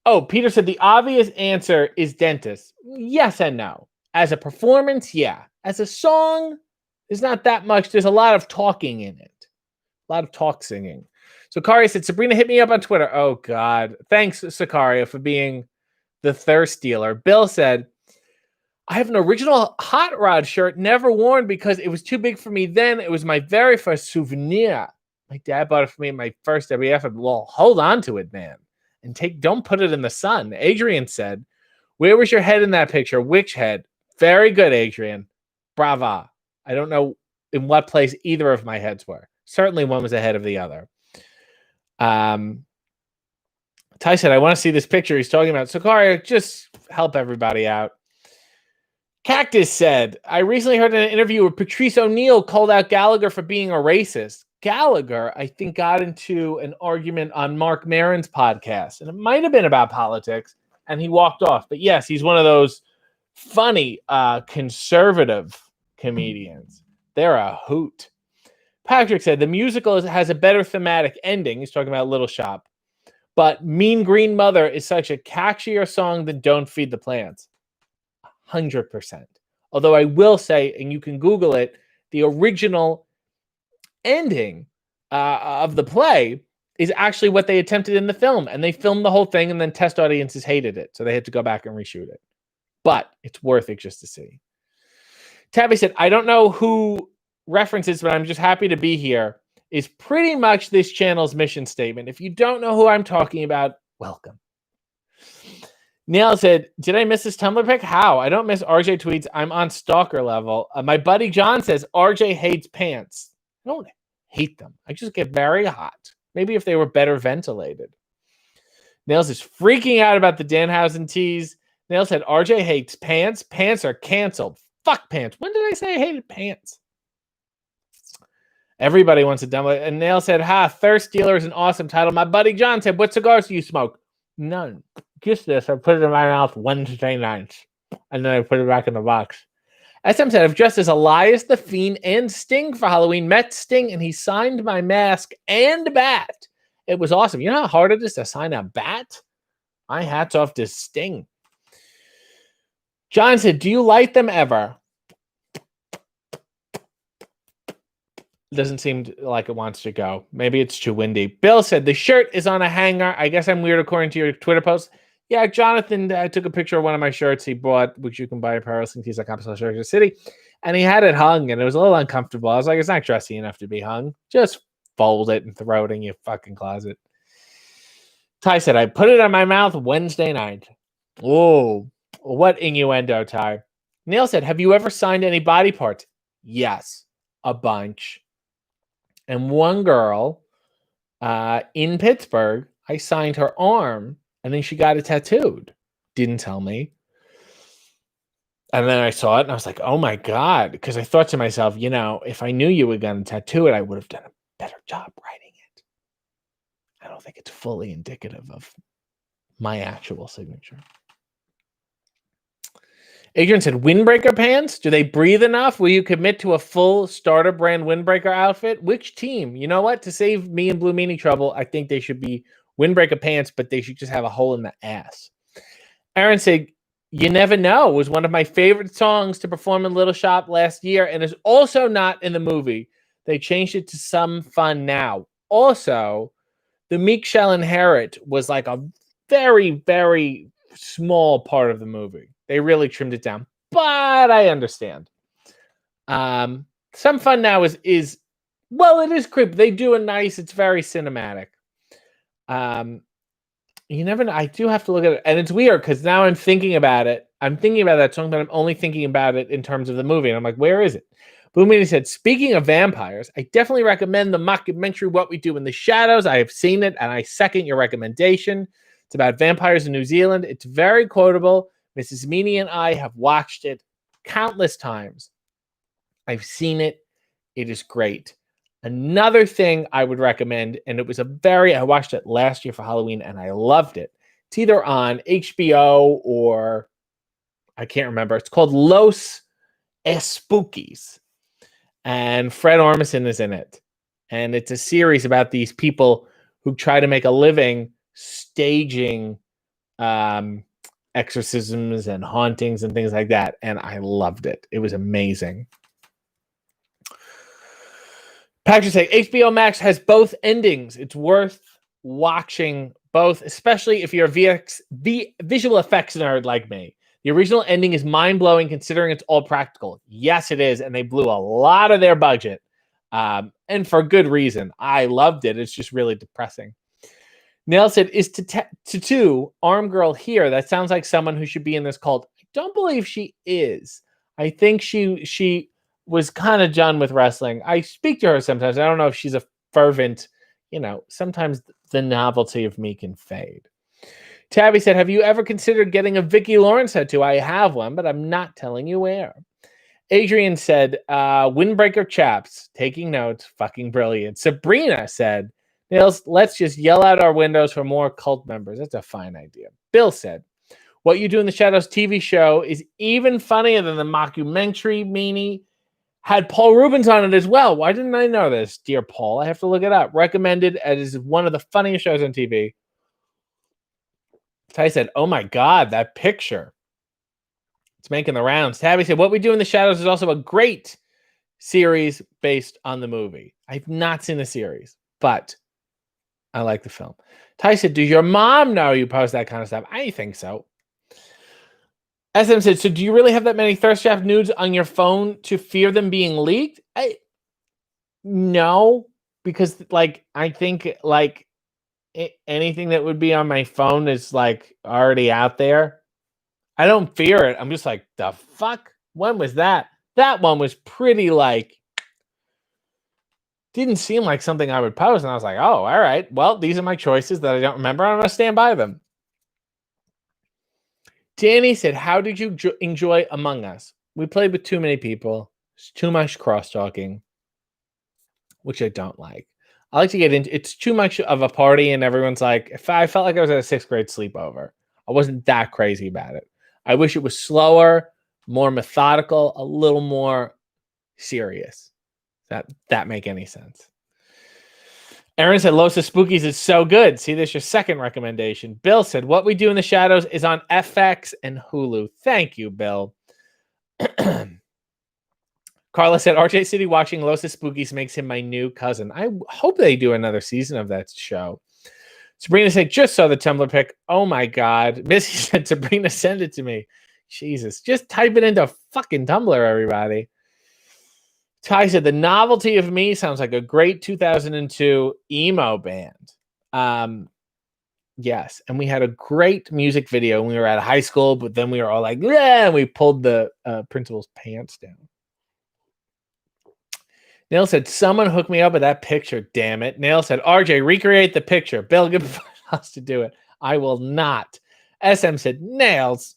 Oh, Peter said the obvious answer is dentist. Yes and no. As a performance, yeah. As a song, there's not that much. There's a lot of talking in it. A lot of talk singing. So Kari said, Sabrina, hit me up on Twitter. Oh, God. Thanks, Sicaria, for being the thirst dealer. Bill said, I have an original Hot Rod shirt never worn because it was too big for me then. It was my very first souvenir. My dad bought it for me in my first WF. Well, hold on to it, man. And don't put it in the sun. Adrian said, where was your head in that picture? Which head? Very good, Adrian. Brava. I don't know in what place either of my heads were. Certainly one was ahead of the other. Ty said, I want to see this picture he's talking about. Sicaria, just help everybody out. Cactus said, I recently heard in an interview where Patrice O'Neill called out Gallagher for being a racist. Gallagher, I think, got into an argument on Mark Maron's podcast, and it might have been about politics, and he walked off. But yes, he's one of those funny, conservative comedians They're a hoot. Patrick said, the musical has a better thematic ending. He's talking about Little Shop. But Mean Green Mother is such a catchier song than Don't Feed the Plants. 100%. Although I will say, and you can Google it, the original ending of the play is actually what they attempted in the film. And they filmed the whole thing, and then test audiences hated it. So they had to go back and reshoot it. But it's worth it just to see. Tabby said, I don't know who references, but I'm just happy to be here. Is pretty much this channel's mission statement. If you don't know who I'm talking about, welcome. Neil said, did I miss this Tumblr pic? How? I don't miss RJ tweets. I'm on stalker level. My buddy John says, RJ hates pants. I don't hate them. I just get very hot. Maybe if they were better ventilated. Nails is freaking out about the Danhausen tease. Nail said, RJ hates pants. Pants are canceled. Fuck pants. When did I say I hated pants? Everybody wants to dumb it. And Nail said, Thirst Dealer is an awesome title. My buddy John said, what cigars do you smoke? None. Just this. I put it in my mouth Wednesday nights. And then I put it back in the box. SM said, I've dressed as Elias the Fiend and Sting for Halloween. Met Sting, and he signed my mask and bat. It was awesome. You know how hard it is to sign a bat? My hat's off to Sting. John said, do you light them ever? Doesn't seem like it wants to go. Maybe it's too windy. Bill said, the shirt is on a hanger. I guess I'm weird according to your Twitter post. Yeah, Jonathan took a picture of one of my shirts he bought, which you can buy at paralysingtees.com/City. And he had it hung, and it was a little uncomfortable. I was like, it's not dressy enough to be hung. Just fold it and throw it in your fucking closet. Ty said, I put it on my mouth Wednesday night. Oh, what innuendo, Ty. Neil said, have you ever signed any body parts? Yes, a bunch. And one girl in Pittsburgh, I signed her arm, and then she got it tattooed. Didn't tell me. And then I saw it, and I was like, oh, my God. Because I thought to myself, you know, if I knew you were going to tattoo it, I would have done a better job writing it. I don't think it's fully indicative of my actual signature. Adrian said, windbreaker pants? Do they breathe enough? Will you commit to a full starter brand windbreaker outfit? Which team? You know what? To save me and Blue Meanie trouble, I think they should be windbreaker pants, but they should just have a hole in the ass. Aaron said, You Never Know was one of my favorite songs to perform in Little Shop last year and is also not in the movie. They changed it to Some Fun Now. Also, The Meek Shall Inherit was like a very, very small part of the movie. They really trimmed it down, but I understand. Some Fun Now is well, it is creepy. They do a nice, it's very cinematic. You never know. I do have to look at it, and it's weird because now I'm thinking about it. I'm thinking about that song, but I'm only thinking about it in terms of the movie. And I'm like, where is it? Blue Meanie said, speaking of vampires, I definitely recommend the mockumentary What We Do in the Shadows. I have seen it, and I second your recommendation. It's about vampires in New Zealand. It's very quotable. Mrs. Meanie and I have watched it countless times. I've seen it. It is great. Another thing I would recommend, and it was I watched it last year for Halloween, and I loved it. It's either on HBO or I can't remember. It's called Los Spookies, and Fred Armisen is in it. And it's a series about these people who try to make a living staging exorcisms and hauntings and things like that. And I loved it. It was amazing. Patrick saying HBO Max has both endings. It's worth watching both, especially if you're a visual effects nerd like me. The original ending is mind-blowing considering it's all practical. Yes, it is. And they blew a lot of their budget. And for good reason. I loved it. It's just really depressing. Neil said, is Tattoo Arm Girl here? That sounds like someone who should be in this cult. I don't believe she is. I think she was kind of done with wrestling. I speak to her sometimes. I don't know if she's a fervent, sometimes the novelty of me can fade. Tabby said, have you ever considered getting a Vicki Lawrence tattoo? I have one, but I'm not telling you where. Adrian said, windbreaker chaps, taking notes, fucking brilliant. Sabrina said, Nils, let's just yell out our windows for more cult members. That's a fine idea. Bill said, What You Do in the Shadows TV show is even funnier than the mockumentary, Meanie. Had Paul Rubens on it as well. Why didn't I know this, dear Paul? I have to look it up. Recommended as one of the funniest shows on TV. Ty said, oh my God, that picture. It's making the rounds. Tabby said, What We Do in the Shadows is also a great series based on the movie. I've not seen the series, but I like the film. Ty said, does your mom know you post that kind of stuff? I think so. SM said, so do you really have that many thirst trap nudes on your phone to fear them being leaked? No, because I think anything that would be on my phone is already out there. I don't fear it. I'm just like, the fuck? When was that? That one was pretty didn't seem like something I would post. And I was like, oh, all right. Well, these are my choices that I don't remember. I'm going to stand by them. Danny said, how did you enjoy Among Us? We played with too many people. It's too much cross-talking, which I don't like. I like to get into it's too much of a party, and everyone's like, if I felt like I was at a 6th grade sleepover. I wasn't that crazy about it. I wish it was slower, more methodical, a little more serious. That make any sense? Aaron said, Los Spookies is so good. See, there's your second recommendation. Bill said, What We Do in the Shadows is on FX and Hulu. Thank you, Bill. Carla said, RJ City watching Los Spookies makes him my new cousin. I hope they do another season of that show. Sabrina said, just saw the Tumblr pic. Oh, my God. Missy said, Sabrina, send it to me. Jesus. Just type it into fucking Tumblr, everybody. Ty said, the Novelty of Me sounds like a great 2002 emo band. Yes, and we had a great music video when we were at high school, but then we were all like, yeah, and we pulled the principal's pants down. Nail said, someone hooked me up with that picture, damn it. Nail said, RJ, recreate the picture. Bill, give us to do it. I will not. SM said, Nails.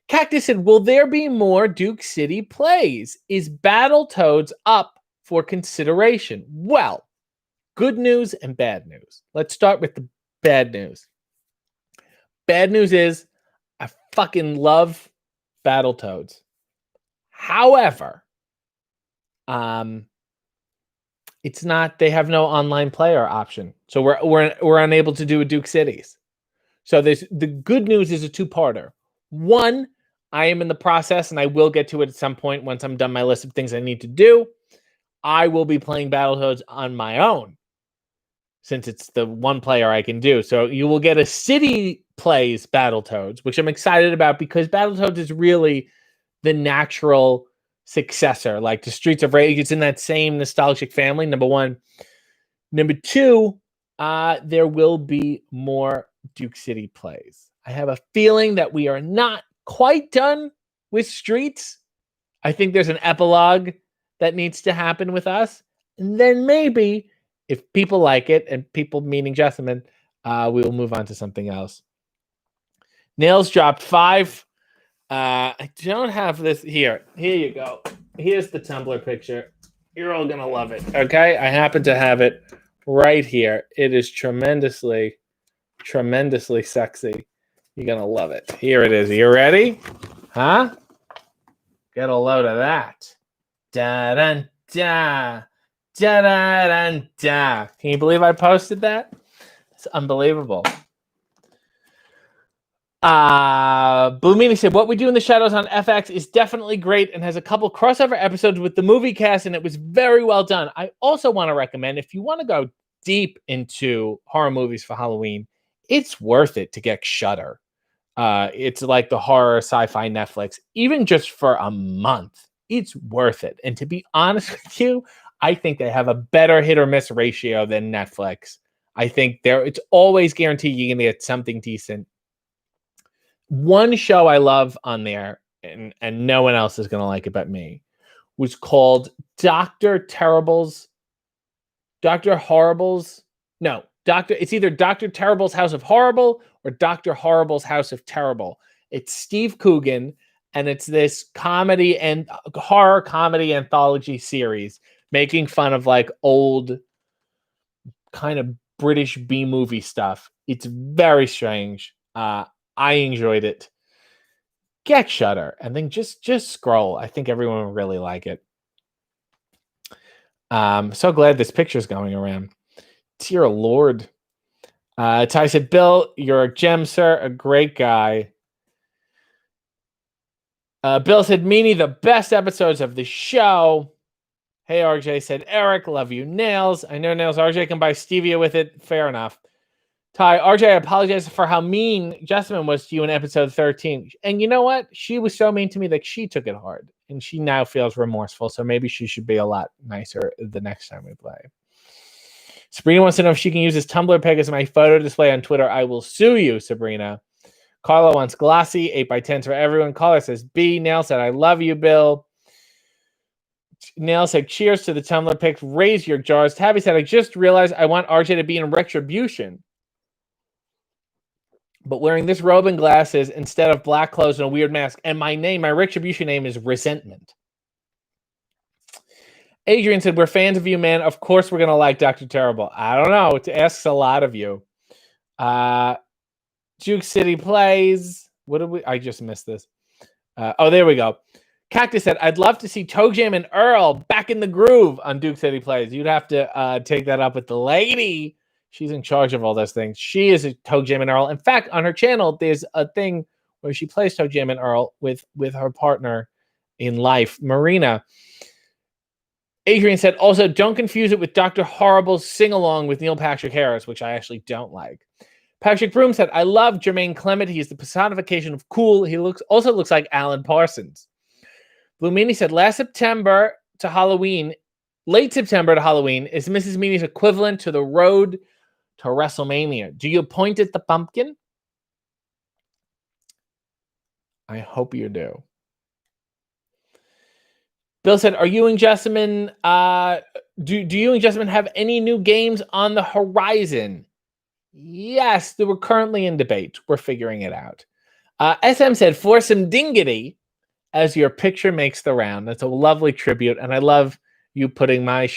Cactus said, will there be more Duke City plays? Is Battletoads up for consideration? Well, good news and bad news. Let's start with the bad news. Bad news is I fucking love Battletoads. However, it's not, they have no online player option. So we're unable to do a Duke Cities. So the good news is a two-parter. One, I am in the process, and I will get to it at some point once I'm done my list of things I need to do. I will be playing Battletoads on my own, since it's the one player I can do. So you will get a City Plays Battletoads, which I'm excited about because Battletoads is really the natural successor. Like the Streets of Rage, it's in that same nostalgic family, number one. Number two, there will be more Duke City Plays. I have a feeling that we are not quite done with Streets. I think there's an epilogue that needs to happen with us. And then maybe, if people like it, and people meaning Jessamine, we will move on to something else. Nails dropped 5. I don't have this here. Here you go. Here's the Tumblr picture. You're all going to love it. Okay? I happen to have it right here. It is tremendously sexy. You're going to love it. Here it is. Are you ready? Huh? Get a load of that. Da-dun-da. Da-da-dun-da. Can you believe I posted that? It's unbelievable. Blue Meaning said, What We Do in the Shadows on FX is definitely great and has a couple crossover episodes with the movie cast, and it was very well done. I also want to recommend, if you want to go deep into horror movies for Halloween, it's worth it to get Shudder. It's like the horror sci-fi Netflix. Even just for a month, it's worth it. And to be honest with you, I think they have a better hit or miss ratio than Netflix. I think it's always guaranteed you're going to get something decent. One show I love on there, and no one else is going to like it but me, was called it's either Dr. Terrible's House of Horrible or Dr. Horrible's House of Terrible. It's Steve Coogan, and it's this comedy and horror comedy anthology series making fun of like old kind of British B-movie stuff. It's very strange. I enjoyed it. Get Shudder and then just scroll. I think everyone will really like it. So glad this picture's going around. Dear Lord. Ty said, Bill, you're a gem, sir. A great guy. Bill said, Meanie, the best episodes of the show. Hey, RJ said, Eric, love you, Nails. I know, Nails, RJ can buy stevia with it. Fair enough. Ty, RJ, I apologize for how mean Jessamine was to you in episode 13. And you know what? She was so mean to me that she took it hard. And she now feels remorseful. So maybe she should be a lot nicer the next time we play. Sabrina wants to know if she can use this Tumblr pic as my photo display on Twitter. I will sue you, Sabrina. Carla wants glossy, 8x10s for everyone. Caller says B. Nail said, I love you, Bill. Nail said, cheers to the Tumblr pics. Raise your jars. Tabby said, I just realized I want RJ to be in Retribution, but wearing this robe and glasses instead of black clothes and a weird mask. And my Retribution name is Resentment. Adrian said, we're fans of you, man. Of course we're going to like Dr. Terrible. I don't know. It asks a lot of you. Juke City Plays. What did we... I just missed this. Oh, there we go. Cactus said, I'd love to see Toe Jam and Earl back in the groove on Duke City Plays. You'd have to take that up with the lady. She's in charge of all those things. She is a Toe Jam and Earl. In fact, on her channel, there's a thing where she plays Toe Jam and Earl with her partner in life, Marina. Adrian said, also, don't confuse it with Dr. Horrible's sing-along with Neil Patrick Harris, which I actually don't like. Patrick Broom said, I love Jermaine Clement. He's the personification of cool. He also looks like Alan Parsons. Blue Meanie said, late September to Halloween is Mrs. Meanie's equivalent to the road to WrestleMania. Do you point at the pumpkin? I hope you do. Bill said, are you and Jessamine, do you and Jessamine have any new games on the horizon? Yes, we're currently in debate. We're figuring it out. SM said, for some dingity, as your picture makes the round. That's a lovely tribute, and I love you putting my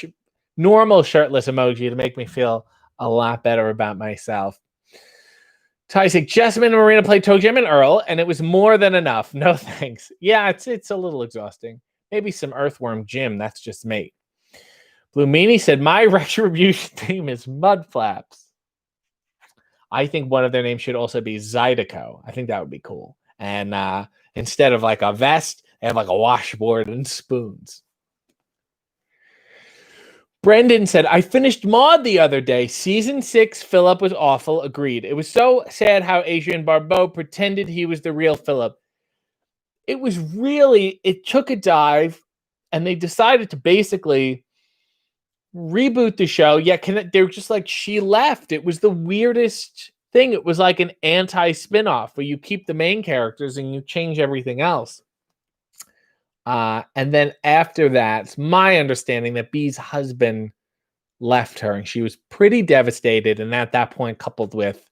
normal shirtless emoji to make me feel a lot better about myself. Ty said, Jessamine and Marina played Toe Jam and Earl, and it was more than enough. No thanks. Yeah, it's a little exhausting. Maybe some Earthworm Jim. That's just me. Blue Meanie said, my Retribution name is Mudflaps. I think one of their names should also be Zydeco. I think that would be cool. And instead of like a vest, they have like a washboard and spoons. Brendan said, I finished Maud the other day. Season 6, Philip was awful. Agreed. It was so sad how Adrian Barbeau pretended he was the real Philip. It took a dive, and they decided to basically reboot the show. Yet they're just like, she left. It was the weirdest thing. It was like an anti-spinoff where you keep the main characters and you change everything else. And then after that, it's my understanding that Bee's husband left her, and she was pretty devastated. And at that point, coupled with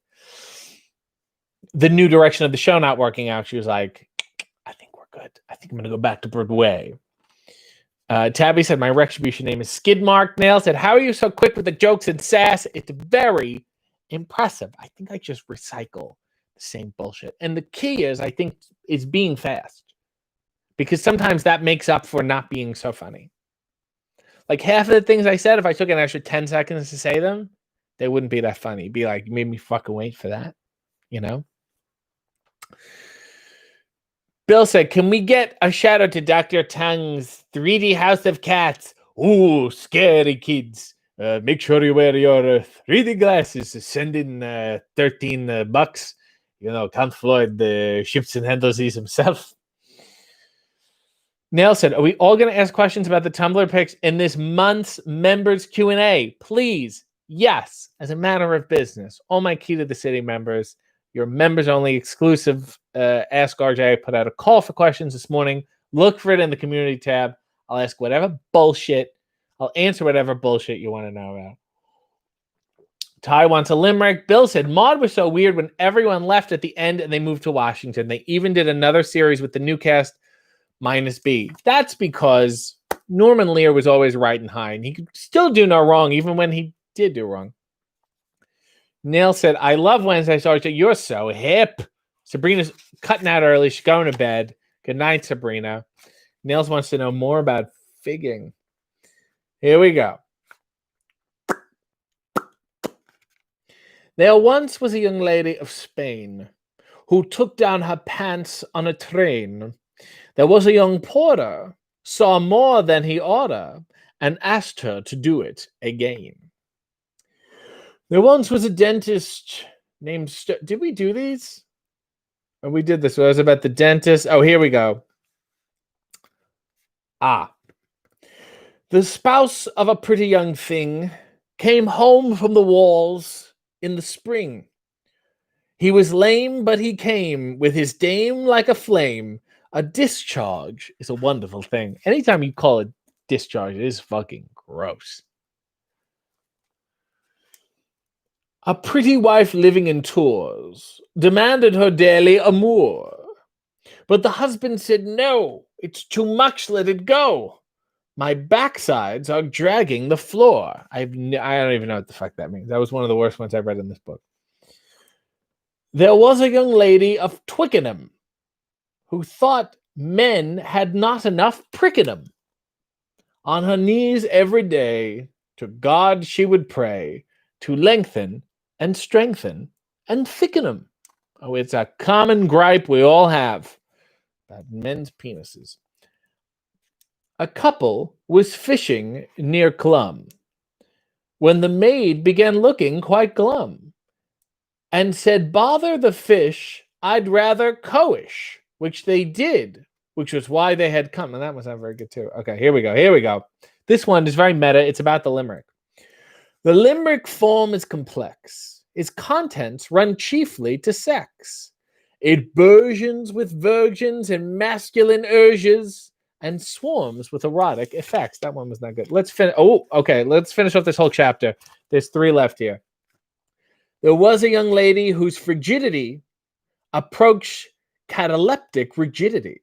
the new direction of the show not working out, she was like, I think we're good. I think I'm going to go back to Broadway. Tabby said, my Retribution name is Skidmark. Nail said, how are you so quick with the jokes and sass? It's very impressive. I think I just recycle the same bullshit. And the key is, I think, is being fast. Because sometimes that makes up for not being so funny. Like half of the things I said, if I took an extra 10 seconds to say them, they wouldn't be that funny. It'd be like, you made me fucking wait for that. You know? Bill said, can we get a shout out to Dr. Tang's 3D House of Cats? Ooh, scary kids. Make sure you wear your 3D glasses. Send in $13. You know, can't Floyd ships and handles these himself. Nail said, are we all going to ask questions about the Tumblr pics in this month's members Q&A? Please. Yes. As a matter of business. All my Key to the City members, your members only exclusive Ask RJ. I put out a call for questions this morning. Look for it in the community tab. I'll ask whatever bullshit. I'll answer whatever bullshit you want to know about. Ty wants a limerick. Bill said, Maud was so weird when everyone left at the end and they moved to Washington. They even did another series with the new cast minus B. That's because Norman Lear was always right and high, and he could still do no wrong, even when he did do wrong. Nail said, I love Wednesday, Sergeant. You're so hip. Sabrina's cutting out early. She's going to bed. Good night, Sabrina. Nails wants to know more about figging. Here we go. There once was a young lady of Spain who took down her pants on a train. There was a young porter, saw more than he oughta, and asked her to do it again. There once was a dentist named... Did we do these? Oh, we did this. It was about the dentist. Oh, here we go. The spouse of a pretty young thing came home from the walls in the spring. He was lame, but he came with his dame like a flame. A discharge is a wonderful thing. Anytime you call it discharge, it is fucking gross. A pretty wife living in Tours demanded her daily amour. But the husband said, no, it's too much, let it go. My backsides are dragging the floor. I don't even know what the fuck that means. That was one of the worst ones I've read in this book. There was a young lady of Twickenham who thought men had not enough Prickenham. On her knees every day, to God she would pray to lengthen and strengthen and thicken 'em. Oh, it's a common gripe we all have about men's penises. A couple was fishing near Clum when the maid began looking quite glum and said, bother the fish, I'd rather coish, which they did, which was why they had come. And that was not very good too. Okay, here we go. This one is very meta. It's about the limerick. The limerick form is complex. Its contents run chiefly to sex. It burgeons with virgins and masculine urges and swarms with erotic effects. That one was not good. Let's finish. Oh, okay. Let's finish off this whole chapter. There's 3 left here. There was a young lady whose frigidity approached cataleptic rigidity,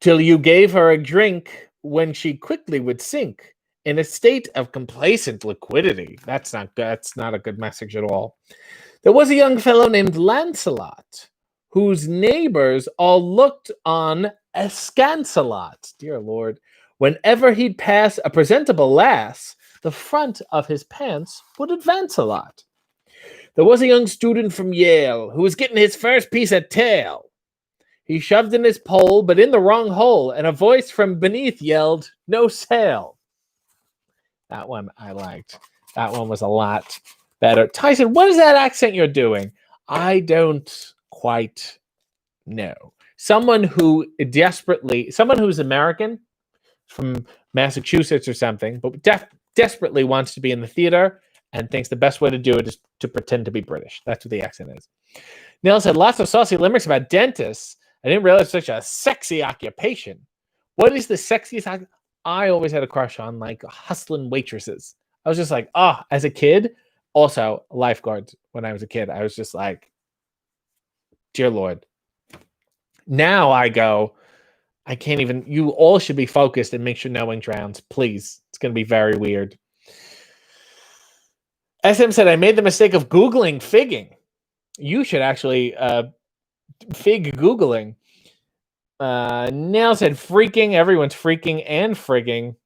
till you gave her a drink when she quickly would sink in a state of complacent liquidity. That's not a good message at all. There was a young fellow named Lancelot, whose neighbors all looked on askance a lot. Dear Lord. Whenever he'd pass a presentable lass, the front of his pants would advance a lot. There was a young student from Yale who was getting his first piece of tail. He shoved in his pole, but in the wrong hole, and a voice from beneath yelled, no sail. That one I liked. That one was a lot better. Tyson, what is that accent you're doing? I don't quite know. Someone who's American from Massachusetts or something, but desperately wants to be in the theater and thinks the best way to do it is to pretend to be British. That's what the accent is. Neil said, lots of saucy limericks about dentists. I didn't realize such a sexy occupation. What is the sexiest? I always had a crush on like hustling waitresses. I was just like, as a kid, also lifeguards. When I was a kid, I was just like, dear Lord. Now I go, I can't even, you all should be focused and make sure no one drowns. Please. It's going to be very weird. SM said, I made the mistake of Googling figging. You should actually fig Googling. Nail said freaking. Everyone's freaking and frigging.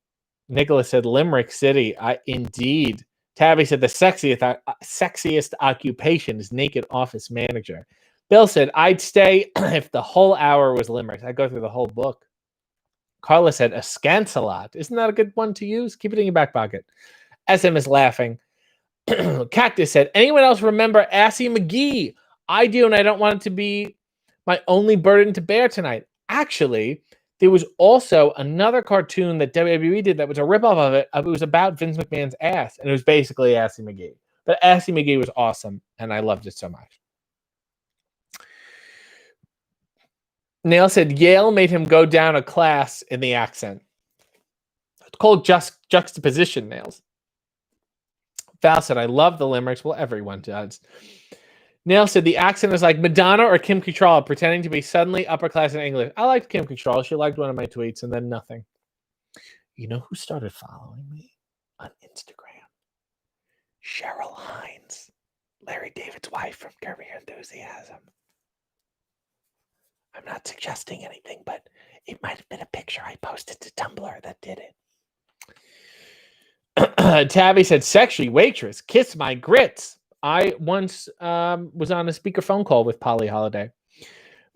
Nicholas said Limerick City. Indeed. Tabby said the sexiest occupation is naked office manager. Bill said I'd stay if the whole hour was limericks. I'd go through the whole book. Carla said askance a lot. Isn't that a good one to use? Keep it in your back pocket. SM is laughing. Cactus said, anyone else remember Assy McGee? I do, and I don't want it to be my only burden to bear tonight. Actually, there was also another cartoon that WWE did that was a ripoff of it. It was about Vince McMahon's ass, and it was basically Assy McGee. But Assy McGee was awesome, and I loved it so much. Nail said Yale made him go down a class in the accent. It's called juxtaposition, Nails. Val said, I love the limericks. Well, everyone does. Nail said the accent is like Madonna or Kim Cattrall pretending to be suddenly upper class in English. I liked Kim Cattrall. She liked one of my tweets and then nothing. You know who started following me on Instagram? Cheryl Hines, Larry David's wife from Curb Your Enthusiasm. I'm not suggesting anything, but it might have been a picture I posted to Tumblr that did it. Tabby said, sexually waitress, kiss my grits. I once was on a speakerphone call with Polly Holiday.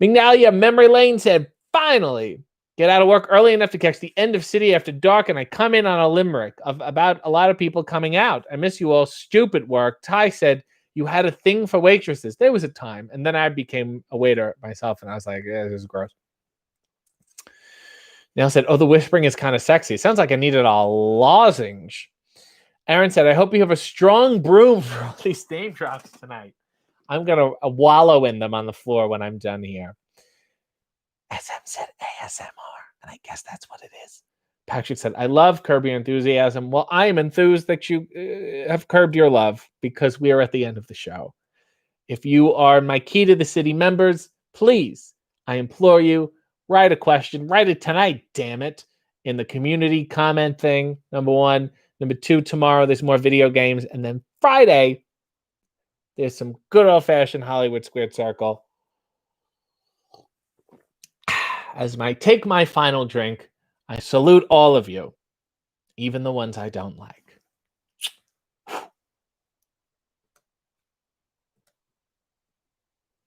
Mignalia Memory Lane said, finally, get out of work early enough to catch the end of City After Dark, and I come in on a limerick about a lot of people coming out. I miss you all. Stupid work. Ty said, you had a thing for waitresses. There was a time. And then I became a waiter myself, and I was like, yeah, this is gross. Neil said, oh, the whispering is kind of sexy. Sounds like I needed a lozenge. Aaron said, I hope you have a strong broom for all these name drops tonight. I'm going to wallow in them on the floor when I'm done here. SM said ASMR, and I guess that's what it is. Patrick said, I love Curb Your Enthusiasm. Well, I am enthused that you have curbed your love because we are at the end of the show. If you are my Key to the City members, please, I implore you, write a question. Write it tonight, damn it, in the community comment thing, number one. Number two, tomorrow there's more video games. And then Friday, there's some good old-fashioned Hollywood Squared Circle. As I take my final drink, I salute all of you, even the ones I don't like.